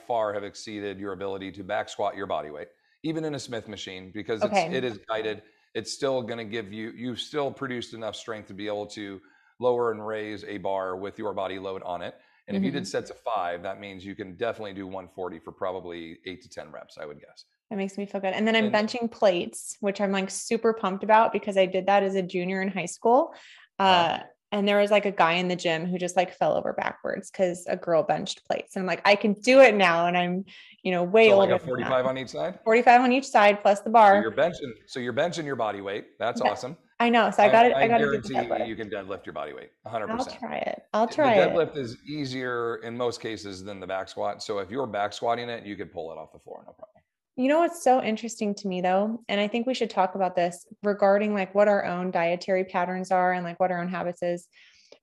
far have exceeded your ability to back squat your body weight, even in a Smith machine, because it is guided. It's still going to give you've still produced enough strength to be able to lower and raise a bar with your body load on it. And if you did sets of 5, that means you can definitely do 140 for probably 8 to 10 reps, I would guess. That makes me feel good. And then I'm benching plates, which I'm like super pumped about because I did that as a junior in high school. And there was like a guy in the gym who just like fell over backwards because a girl benched plates. And I'm like, I can do it now. And I'm, way so older. Like a 45 on each side? 45 on each side plus the bar. So you're benching your body weight. That's awesome. I know. So I got it. I got to guarantee you can deadlift your body weight 100%. I'll try it. The deadlift is easier in most cases than the back squat. So if you're back squatting it, you could pull it off the floor, no problem. What's so interesting to me though, and I think we should talk about this regarding like what our own dietary patterns are and like what our own habits is.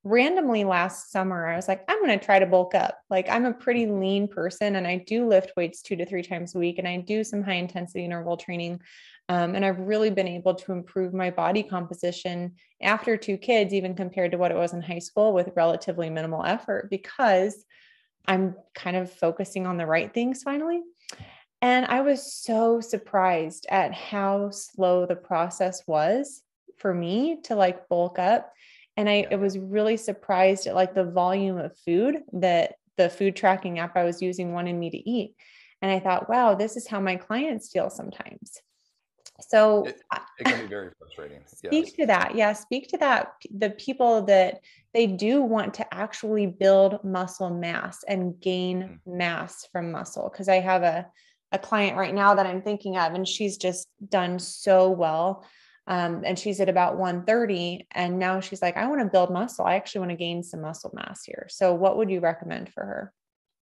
Randomly last summer, I was like, I'm going to try to bulk up. Like I'm a pretty lean person and I do lift weights 2 to 3 times a week. And I do some high intensity interval training. And I've really been able to improve my body composition after 2 kids, even compared to what it was in high school with relatively minimal effort because I'm kind of focusing on the right things finally. And I was so surprised at how slow the process was for me to like bulk up. And I was really surprised at like the volume of food that the food tracking app I was using wanted me to eat. And I thought, wow, this is how my clients feel sometimes. So it can be very frustrating. Speak to that. Yeah. Speak to that. The people that they do want to actually build muscle mass and gain mass from muscle. Cause I have a client right now that I'm thinking of, and she's just done so well. And she's at about 130. And now she's like, I want to build muscle. I actually want to gain some muscle mass here. So what would you recommend for her?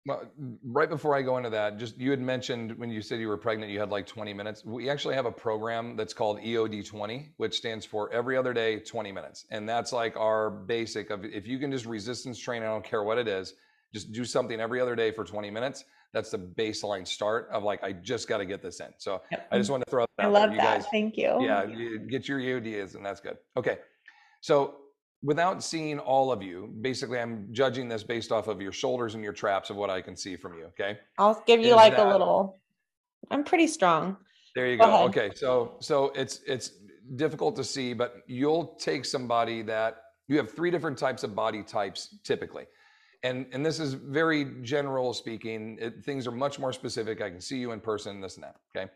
Well, right before I go into that, you had mentioned when you said you were pregnant, you had like 20 minutes. We actually have a program that's called EOD 20, which stands for every other day, 20 minutes. And that's like our basic of, if you can just resistance train, I don't care what it is, just do something every other day for 20 minutes. That's the baseline start of like, I just got to get this in. So I just want to throw that out there. I love that. Guys, thank you. Yeah, get your EODs and that's good. Okay. So without seeing all of you, basically I'm judging this based off of your shoulders and your traps of what I can see from you. Okay. I'll give you like a little, I'm pretty strong. There you go. Okay. So it's difficult to see, but you'll take somebody that you have 3 different types of body types typically. And this is very general speaking. Things are much more specific. I can see you in person, this and that. Okay.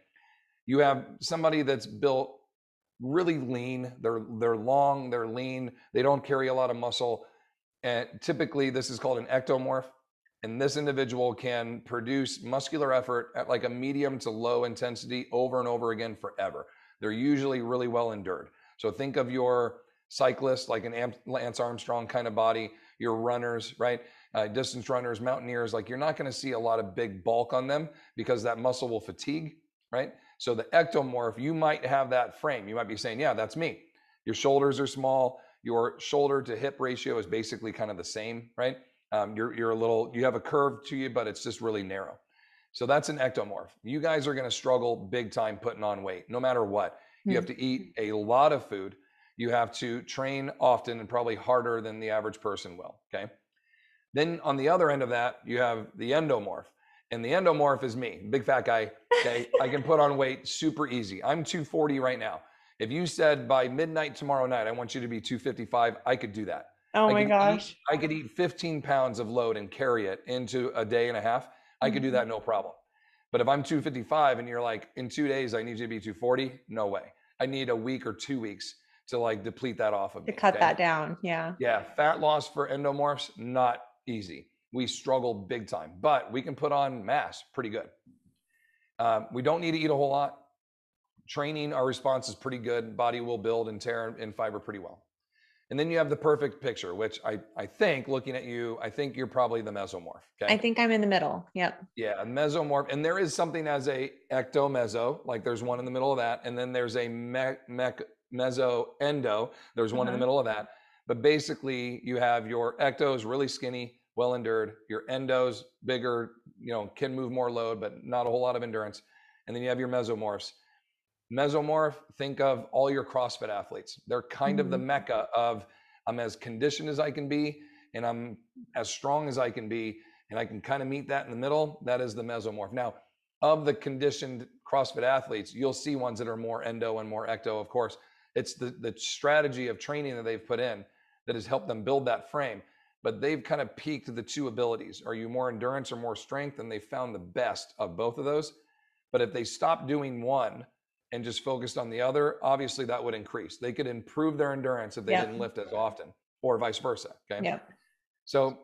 You have somebody that's built really lean. They're long, they're lean. They don't carry a lot of muscle. And typically this is called an ectomorph. And this individual can produce muscular effort at like a medium to low intensity over and over again forever. They're usually really well endured. So think of your cyclists, like an Lance Armstrong kind of body, your runners, right? Distance runners, mountaineers, like you're not going to see a lot of big bulk on them because that muscle will fatigue, right? So the ectomorph, you might have that frame. You might be saying, yeah, that's me. Your shoulders are small. Your shoulder to hip ratio is basically kind of the same, right? You have a curve to you, but it's just really narrow. So that's an ectomorph. You guys are going to struggle big time putting on weight, no matter what. You have to eat a lot of food. You have to train often and probably harder than the average person will, okay? Then on the other end of that, you have the endomorph. And the endomorph is me, big fat guy, okay? I can put on weight super easy. I'm 240 right now. If you said by midnight tomorrow night, I want you to be 255, I could do that. Oh my gosh. I could eat 15 pounds of load and carry it into a day and a half. I could do that, no problem. But if I'm 255 and you're like, in 2 days, I need you to be 240, no way. I need a week or 2 weeks to like deplete that off of me. To cut that down, yeah. Yeah, fat loss for endomorphs, not easy. We struggle big time, but we can put on mass pretty good. We don't need to eat a whole lot. Training, our response is pretty good. Body will build and tear and fiber pretty well. And then you have the perfect picture, which I think, looking at you, I think you're probably the mesomorph. Okay. I think I'm in the middle. Yep. Yeah, a mesomorph. And there is something as a ectomeso, like there's one in the middle of that. And then there's a meso-endo. There's one in the middle of that. But basically, you have your ectos really skinny, well endured. Your endos bigger, can move more load, but not a whole lot of endurance. And then you have your mesomorphs. Mesomorph, think of all your CrossFit athletes. They're kind of the mecca of I'm as conditioned as I can be, and I'm as strong as I can be, and I can kind of meet that in the middle. That is the mesomorph. Now, of the conditioned CrossFit athletes, you'll see ones that are more endo and more ecto, of course. It's the strategy of training that they've put in that has helped them build that frame. But they've kind of peaked the two abilities. Are you more endurance or more strength? And they found the best of both of those. But if they stopped doing one and just focused on the other, obviously that would increase. They could improve their endurance if they Yep. didn't lift as often, or vice versa. Okay. Yep. So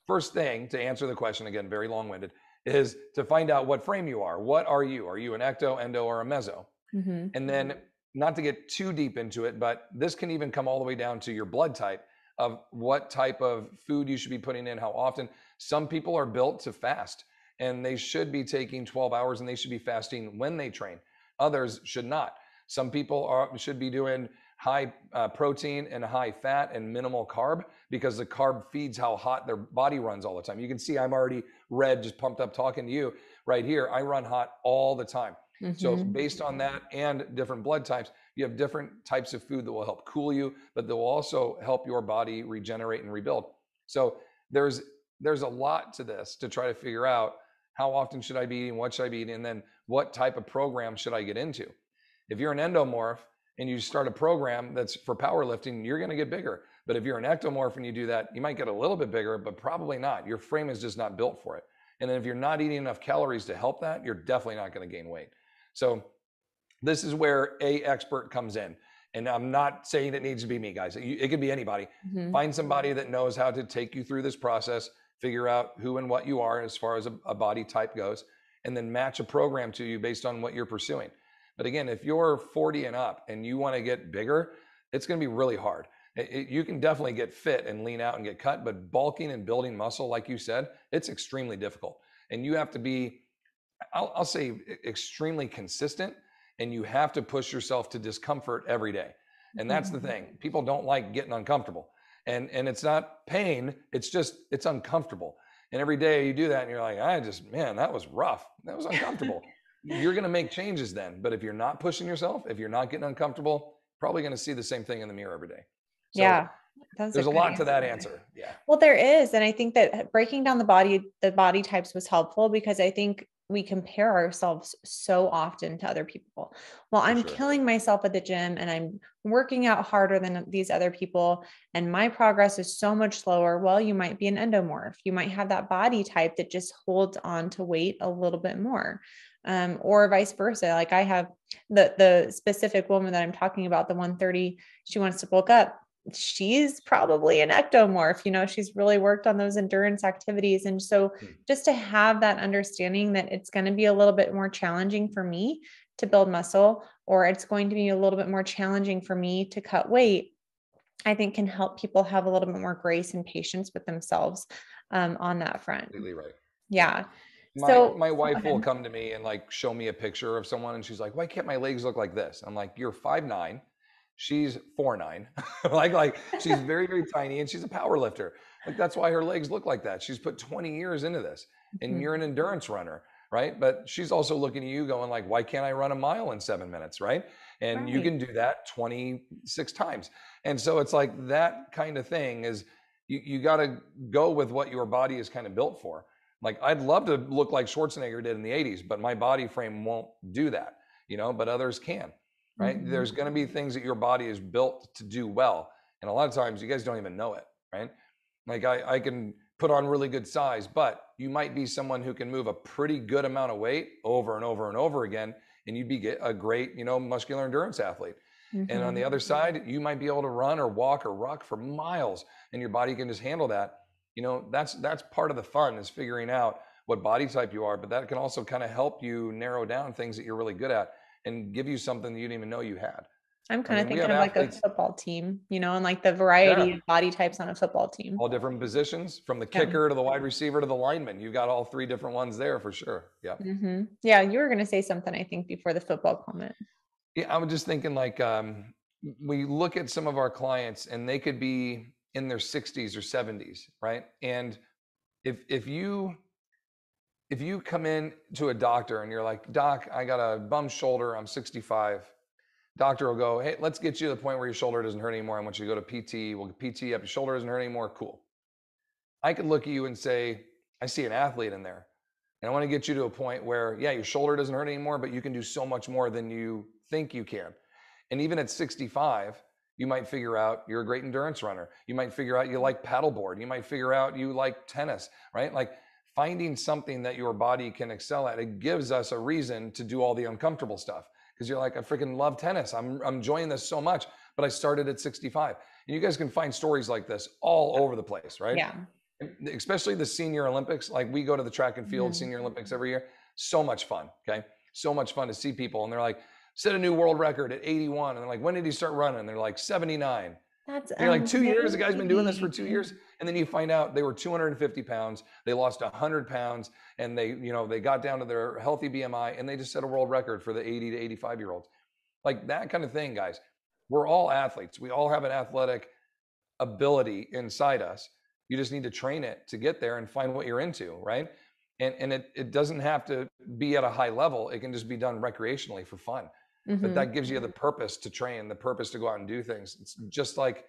first thing to answer the question, again, very long-winded, is to find out what frame you are. What are you? Are you an ecto, endo, or a meso? Mm-hmm. And then, not to get too deep into it, but this can even come all the way down to your blood type of what type of food you should be putting in, how often. Some people are built to fast and they should be taking 12 hours and they should be fasting when they train. Others should not. Some people should be doing high protein and high fat and minimal carb, because the carb feeds how hot their body runs all the time. You can see I'm already red, just pumped up talking to you right here. I run hot all the time. So based on that and different blood types, you have different types of food that will help cool you, but that will also help your body regenerate and rebuild. So there's a lot to this to try to figure out how often should I be eating, what should I be eating, and then what type of program should I get into. If you're an endomorph and you start a program that's for powerlifting, you're going to get bigger. But if you're an ectomorph and you do that, you might get a little bit bigger, but probably not. Your frame is just not built for it. And then if you're not eating enough calories to help that, you're definitely not going to gain weight. So this is where a expert comes in. And I'm not saying it needs to be me, guys. It could be anybody. Find somebody that knows how to take you through this process, figure out who and what you are as far as a body type goes, and then match a program to you based on what you're pursuing. But again, if you're 40 and up and you want to get bigger, it's going to be really hard. You can definitely get fit and lean out and get cut, but bulking and building muscle, like you said, it's extremely difficult. And you have to be, I'll say, extremely consistent, and you have to push yourself to discomfort every day. And that's the thing. People don't like getting uncomfortable. And it's not pain, it's uncomfortable. And every day you do that and you're like, man, that was rough. That was uncomfortable. You're going to make changes then. But if you're not pushing yourself, if you're not getting uncomfortable, probably going to see the same thing in the mirror every day. So Yeah. there's a lot to that answer. Yeah. Well, there is. And I think that breaking down the body types was helpful, because I think we compare ourselves so often to other people. Well, I'm killing myself at the gym and I'm working out harder than these other people, and my progress is so much slower. Well, you might be an endomorph. You might have that body type that just holds on to weight a little bit more. Or vice versa. Like I have the specific woman that I'm talking about, the 130, she wants to bulk up. She's probably an ectomorph. She's really worked on those endurance activities. And so just to have that understanding that it's going to be a little bit more challenging for me to build muscle, or it's going to be a little bit more challenging for me to cut weight, I think can help people have a little bit more grace and patience with themselves on that front. Completely right. Yeah. My wife will come to me and like show me a picture of someone, and she's like, why can't my legs look like this? I'm like, you're 5'9". She's 4'9". like she's very, very tiny, and she's a power lifter. Like that's why her legs look like that. She's put 20 years into this, and you're an endurance runner, right? But she's also looking at you going like, why can't I run a mile in 7 minutes, right? And you can do that 26 times. And so it's like that kind of thing is you got to go with what your body is kind of built for. Like I'd love to look like Schwarzenegger did in the 80s, but my body frame won't do that, but others can. Right? There's going to be things that your body is built to do well. And a lot of times you guys don't even know it, right? Like I can put on really good size, but you might be someone who can move a pretty good amount of weight over and over and over again, and you'd be a great, muscular endurance athlete. And on the other side, you might be able to run or walk or ruck for miles, and your body can just handle that. That's part of the fun, is figuring out what body type you are, but that can also kind of help you narrow down things that you're really good at and give you something that you didn't even know you had. I'm kind of thinking of like a football team, and like the variety of body types on a football team. All different positions, from the kicker to the wide receiver to the lineman. You got all three different ones there for sure. Yeah. Yeah. You were going to say something, I think, before the football comment. Yeah. I was just thinking like, we look at some of our clients and they could be in their 60s or 70s, right? And if you come in to a doctor and you're like, doc, I got a bum shoulder, I'm 65. Doctor will go, hey, let's get you to the point where your shoulder doesn't hurt anymore. I want you to go to PT. We'll PT up. Your shoulder doesn't hurt anymore. Cool. I could look at you and say, I see an athlete in there. And I want to get you to a point where, yeah, your shoulder doesn't hurt anymore, but you can do so much more than you think you can. And even at 65, You might figure out you're a great endurance runner. You might figure out you like paddleboard. You might figure out you like tennis, right? Like finding something that your body can excel at. It gives us a reason to do all the uncomfortable stuff, because you're like, I freaking love tennis. I'm enjoying this so much, but I started at 65. And you guys can find stories like this all over the place, right? Yeah. Especially the senior Olympics. Like we go to the track and field senior Olympics every year. So much fun. Okay. So much fun to see people. And they're like, set a new world record at 81. And they're like, when did he start running? And they're like 79. That's And you're like, 2 years? The guy's been doing this for 2 amazing. years. And then you find out they were 250 pounds. They lost 100 pounds, and they got down to their healthy BMI, and they just set a world record for the 80 to 85-year-olds. Like that kind of thing, guys. We're all athletes. We all have an athletic ability inside us. You just need to train it to get there and find what you're into, right? And it doesn't have to be at a high level. It can just be done recreationally for fun. But that gives you the purpose to train, the purpose to go out and do things. It's just like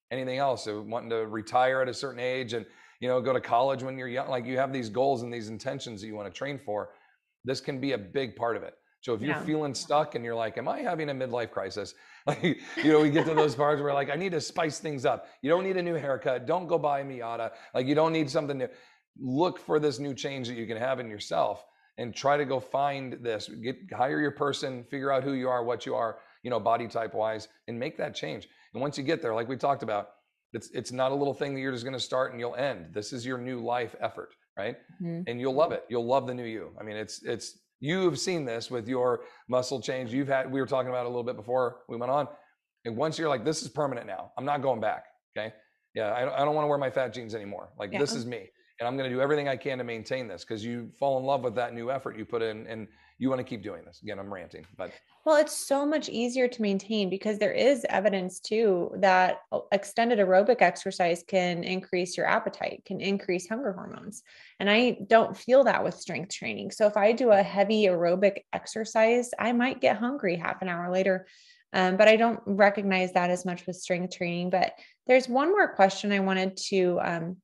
anything else. So wanting to retire at a certain age and go to college when you're young, like you have these goals and these intentions that you want to train for. This can be a big part of it. So if you're feeling stuck and you're like, am I having a midlife crisis? Like, we get to those parts where like, I need to spice things up. You don't need a new haircut. Don't go buy a Miata. Like you don't need something new. Look for this new change that you can have in yourself and try to go find this. Hire your person, figure out who you are, what you are, body type wise, and make that change. And once you get there, like we talked about, it's not a little thing that you're just going to start and you'll end. This is your new life effort, right? And you'll love it. You'll love the new you. I mean, it's you've seen this with your muscle change. We were talking about it a little bit before we went on. And once you're like, this is permanent now, I'm not going back. Okay. Yeah. I don't want to wear my fat jeans anymore. Like this is me. And I'm going to do everything I can to maintain this, because you fall in love with that new effort you put in and you want to keep doing this. Again, I'm ranting, but. Well, it's so much easier to maintain because there is evidence too that extended aerobic exercise can increase your appetite, can increase hunger hormones. And I don't feel that with strength training. So if I do a heavy aerobic exercise, I might get hungry half an hour later. But I don't recognize that as much with strength training. But there's one more question I wanted to,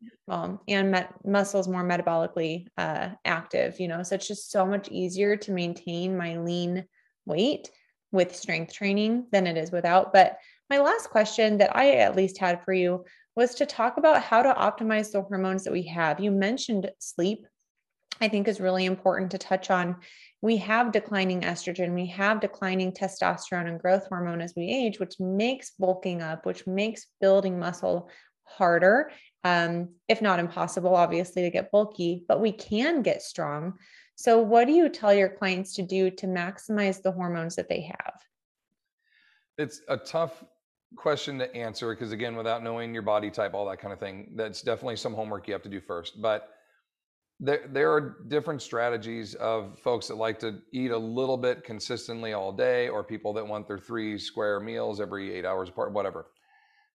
muscles more metabolically active, so it's just so much easier to maintain my lean weight with strength training than it is without. But my last question that I at least had for you was to talk about how to optimize the hormones that we have. You mentioned sleep, I think is really important to touch on. We have declining estrogen, we have declining testosterone and growth hormone as we age, which makes bulking up, which makes building muscle harder, if not impossible, obviously, to get bulky, but we can get strong. So what do you tell your clients to do to maximize the hormones that they have? It's a tough question to answer because, again, without knowing your body type, all that kind of thing, that's definitely some homework you have to do first. But there are different strategies of folks that like to eat a little bit consistently all day, or people that want their 3 square meals every 8 hours apart, whatever.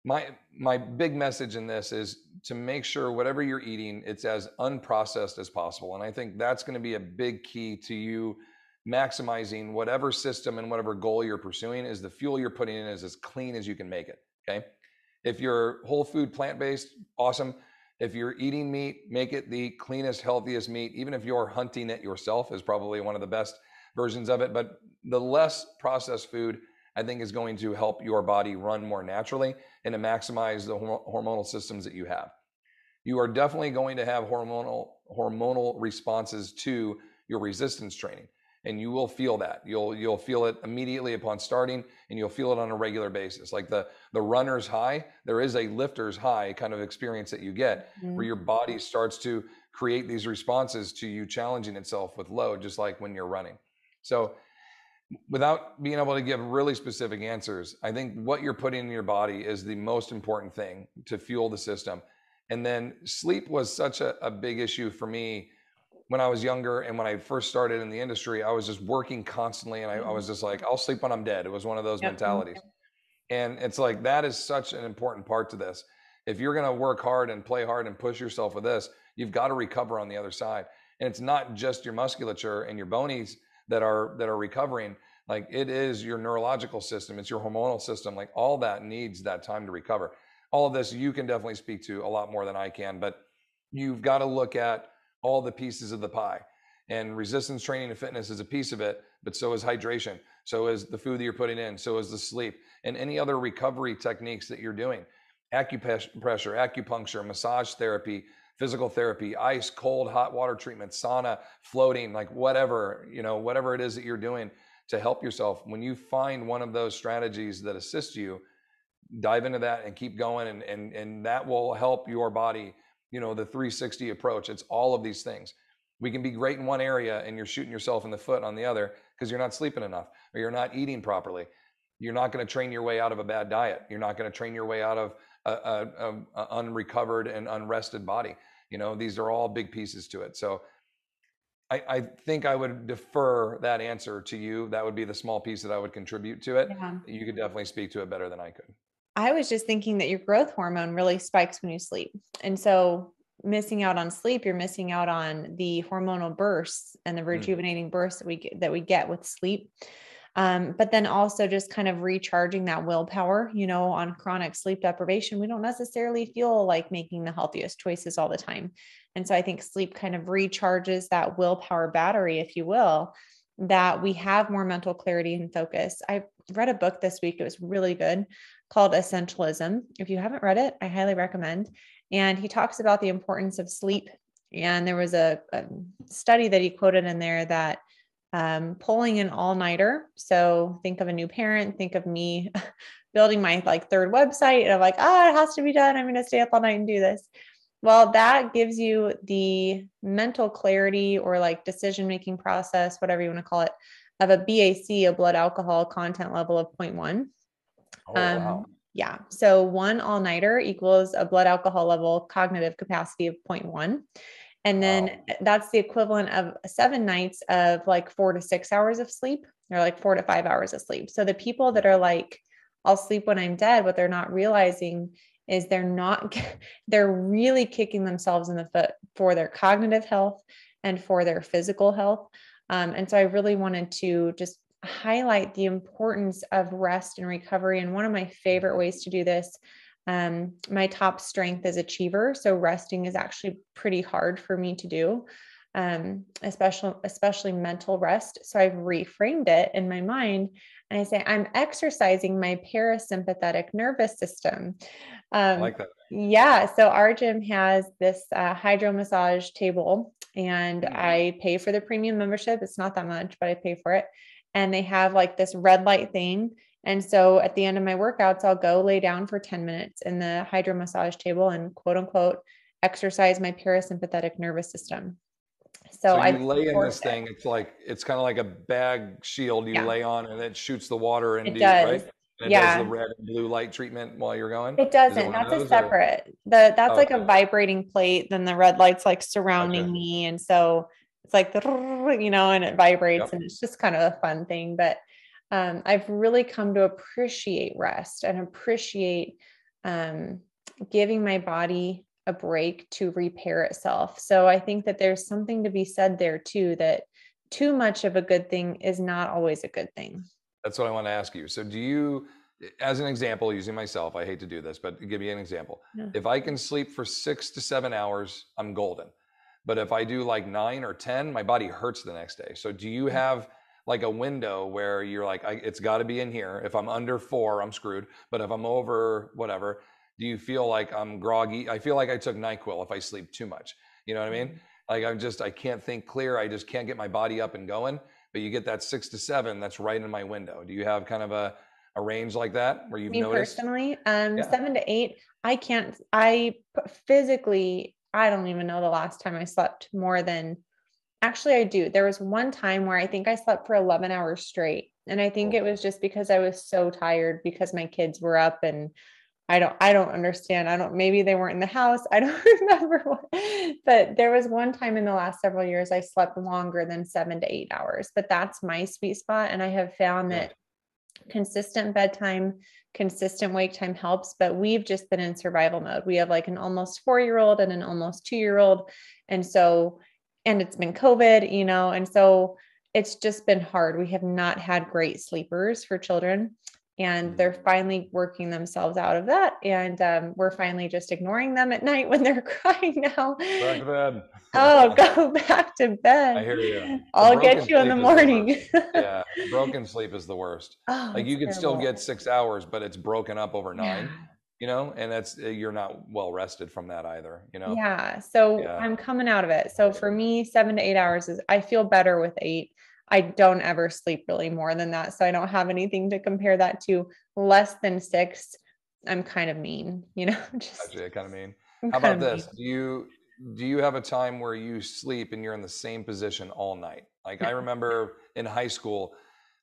My big message in this is to make sure whatever you're eating, it's as unprocessed as possible. And I think that's going to be a big key to you maximizing whatever system and whatever goal you're pursuing. Is the fuel you're putting in is as clean as you can make it. Okay. If you're whole food, plant-based, awesome. If you're eating meat, make it the cleanest, healthiest meat. Even if you're hunting it yourself is probably one of the best versions of it. But the less processed food, I think, is going to help your body run more naturally and to maximize the hormonal systems that you have. You are definitely going to have hormonal responses to your resistance training, and you will feel that. You'll feel it immediately upon starting, and you'll feel it on a regular basis. Like the runner's high, there is a lifter's high kind of experience that you get where your body starts to create these responses to you challenging itself with load, just like when you're running. So without being able to give really specific answers, I think what you're putting in your body is the most important thing to fuel the system. And then sleep was such a big issue for me when I was younger. And when I first started in the industry, I was just working constantly. And I was just like, I'll sleep when I'm dead. It was one of those mentalities. And it's like, that is such an important part to this. If you're going to work hard and play hard and push yourself with this, you've got to recover on the other side. And it's not just your musculature and your bonies that are recovering. Like, it is your neurological system, it's your hormonal system. Like, all that needs that time to recover. All of this you can definitely speak to a lot more than I can, but you've got to look at all the pieces of the pie. And resistance training and fitness is a piece of it, but so is hydration. So is the food that you're putting in. So is the sleep and any other recovery techniques that you're doing. Acupressure, acupuncture, massage therapy, physical therapy, ice, cold, hot water treatment, sauna, floating, like whatever, whatever it is that you're doing to help yourself. When you find one of those strategies that assist you, dive into that and keep going. And that will help your body, the 360 approach. It's all of these things. We can be great in one area and you're shooting yourself in the foot on the other because you're not sleeping enough or you're not eating properly. You're not going to train your way out of a bad diet. You're not going to train your way out of a unrecovered and unrested body. These are all big pieces to it. So I think I would defer that answer to you. That would be the small piece that I would contribute to it. Yeah. You could definitely speak to it better than I could. I was just thinking that your growth hormone really spikes when you sleep. And so missing out on sleep, you're missing out on the hormonal bursts and the rejuvenating bursts that we get with sleep. But then also just kind of recharging that willpower, on chronic sleep deprivation, we don't necessarily feel like making the healthiest choices all the time. And so I think sleep kind of recharges that willpower battery, if you will, that we have more mental clarity and focus. I read a book this week. It was really good, called Essentialism. If you haven't read it, I highly recommend. And he talks about the importance of sleep. And there was a study that he quoted in there that pulling an all-nighter. So think of a new parent, think of me building my third website and I'm like, it has to be done. I'm going to stay up all night and do this. Well, that gives you the mental clarity or decision-making process, whatever you want to call it, of a BAC, a blood alcohol content level of 0.1. Oh, wow. Yeah. So one all-nighter equals a blood alcohol level cognitive capacity of 0.1. And then that's the equivalent of 7 nights of 4 to 6 hours of sleep, or 4 to 5 hours of sleep. So the people that are I'll sleep when I'm dead, what they're not realizing is they're really kicking themselves in the foot for their cognitive health and for their physical health. And so I really wanted to just highlight the importance of rest and recovery. And one of my favorite ways to do this, my top strength is achiever. So resting is actually pretty hard for me to do, especially mental rest. So I've reframed it in my mind and I say, I'm exercising my parasympathetic nervous system. I like that. Yeah. So our gym has this hydro massage table and I pay for the premium membership. It's not that much, but I pay for it. And they have this red light thing. And so at the end of my workouts, I'll go lay down for 10 minutes in the hydro massage table and quote unquote, exercise my parasympathetic nervous system. So you lay in this thing. It's kind of like a bag shield you lay on and it shoots the water into, right? And it does the red and blue light treatment while you're going? It doesn't. That's a separate. That's like a vibrating plate. Then the red light's surrounding me. And so it's and it vibrates and it's just kind of a fun thing. But I've really come to appreciate rest and appreciate giving my body a break to repair itself. So I think that there's something to be said there too, that too much of a good thing is not always a good thing. That's what I want to ask you. So do you, as an example, using myself, I hate to do this, but give me an example. Yeah. If I can sleep for 6 to 7 hours, I'm golden. But if I do 9 or 10, my body hurts the next day. So do you have a window where you're it's got to be in here. If I'm under 4, I'm screwed. But if I'm over whatever, do you feel like I'm groggy? I feel like I took NyQuil if I sleep too much. You know what I mean? I can't think clear. I just can't get my body up and going. But you get that 6 to 7, that's right in my window. Do you have kind of a range like that where you've noticed? Personally, 7 to 8, I physically, I don't even know the last time I slept more than, actually I do. There was one time where I think I slept for 11 hours straight. And I think it was just because I was so tired because my kids were up and I don't understand. Maybe they weren't in the house. I don't remember but there was one time in the last several years, I slept longer than 7 to 8 hours, but that's my sweet spot. And I have found that consistent bedtime, consistent wake time helps, but we've just been in survival mode. We have an almost 4-year-old and an almost 2-year-old. And it's been COVID, and so it's just been hard. We have not had great sleepers for children. and they're finally working themselves out of that. And we're finally just ignoring them at night when they're crying now. Back to bed. Oh, go back to I bed. hear you. The I'll broken get you in the sleep is the morning. worst. Yeah, broken sleep is the worst. Oh, Like it's you could still terrible. get 6 hours, but it's broken up over Yeah. 9, and that's you're not well rested from that either. Yeah. So Yeah. I'm coming out of it. So for me, 7 to 8 hours I feel better with 8. I don't ever sleep really more than that. So I don't have anything to compare that to. Less than 6. I'm kind of mean, just Actually, I kind of mean. I'm How kind about of mean. this? Do you have a time where you sleep and you're in the same position all night? Like I remember in high school,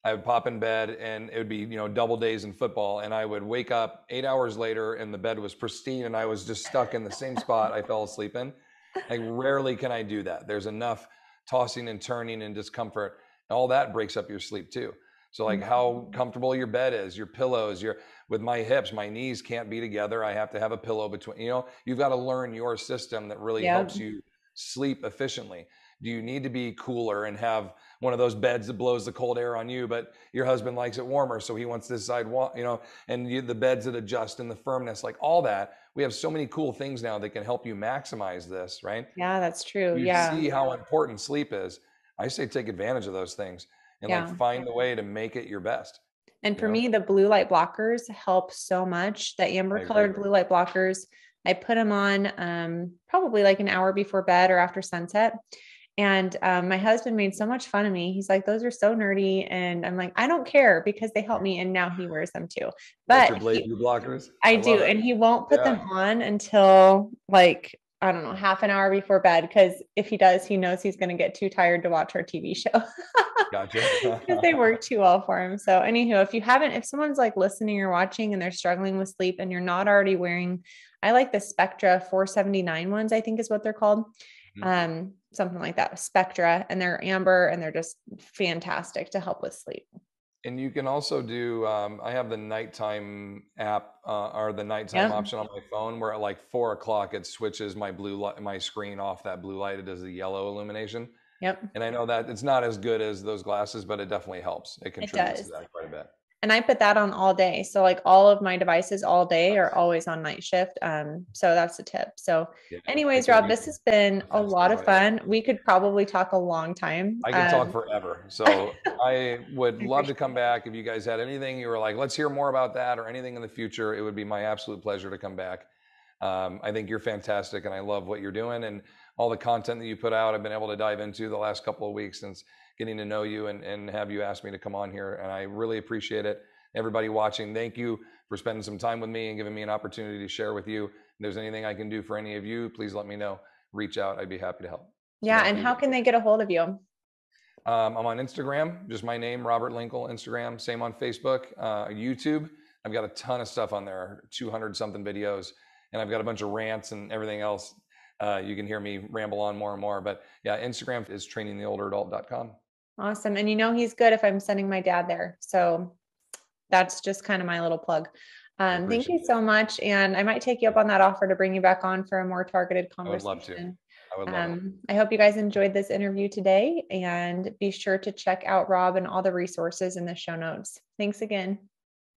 I would pop in bed and it would be, double days in football, and I would wake up 8 hours later and the bed was pristine and I was just stuck in the same spot I fell asleep in. Like rarely can I do that. There's enough tossing and turning and discomfort. All that breaks up your sleep too. So like how comfortable your bed is, your pillows, with my hips, my knees can't be together. I have to have a pillow between, you've got to learn your system that really Yeah. helps you sleep efficiently. Do you need to be cooler and have one of those beds that blows the cold air on you, but your husband likes it warmer, so he wants this side, the beds that adjust and the firmness, like all that. We have so many cool things now that can help you maximize this, right? Yeah, that's true. You Yeah. see how important sleep is. I say take advantage of those things and like Yeah. find the way to make it your best. And You for know, me, the blue light blockers help so much. The I amber agree. colored blue light blockers, I put them on probably like an hour before bed or after sunset. And my husband made so much fun of me. He's like, those are so nerdy. And I'm like, I don't care because they help me. And now he wears them too. That's your But blade blue blockers. I I love do. it. And he won't put them Yeah, on until like, I don't know, half an hour before bed. Because if he does, he knows he's going to get too tired to watch our TV show. gotcha. Because they work too well for him. So, anywho, if someone's like listening or watching and they're struggling with sleep and you're not already wearing, I like the Spectra 479 ones, I think is what they're called. Something like that, Spectra, and they're amber and they're just fantastic to help with sleep. And you can also do, I have the nighttime app or the nighttime Yep. option on my phone where at like 4 o'clock, it switches my blue light, my screen off that blue light. It does the yellow illumination. Yep. And I know that it's not as good as those glasses, but it definitely helps. It It contributes to does. that quite a bit. And I put that on all day. So like all of my devices all day are always on night shift. So that's the tip. So Yeah, anyways, take it Rob, this easy. has been a Thanks, lot of everybody. fun. We could probably talk a long time. I could talk forever. So I would I love to appreciate come back. If you guys had anything you were like, let's hear more about that or anything in the future, it would be my absolute pleasure to come back. I think you're fantastic and I love what you're doing and all the content that you put out. I've been able to dive into the last couple of weeks since getting to know you and have you ask me to come on here. And I really appreciate it. Everybody watching, thank you for spending some time with me and giving me an opportunity to share with you. If there's anything I can do for any of you, please let me know. Reach out. I'd be happy to help. So Yeah. thank And you how again. can they get a hold of you? I'm on Instagram, just my name, Robert Linkul, Instagram. Same on Facebook, YouTube. I've got a ton of stuff on there, 200 something videos, and I've got a bunch of rants and everything else. You can hear me ramble on more and more, but yeah, Instagram is trainingtheolderadult.com. Awesome. And he's good if I'm sending my dad there. So that's just kind of my little plug. I Thank appreciate you it. so much. And I might take you up on that offer to bring you back on for a more targeted I would love to. conversation. I would love it. I hope you guys enjoyed this interview today and be sure to check out Rob and all the resources in the show notes. Thanks again.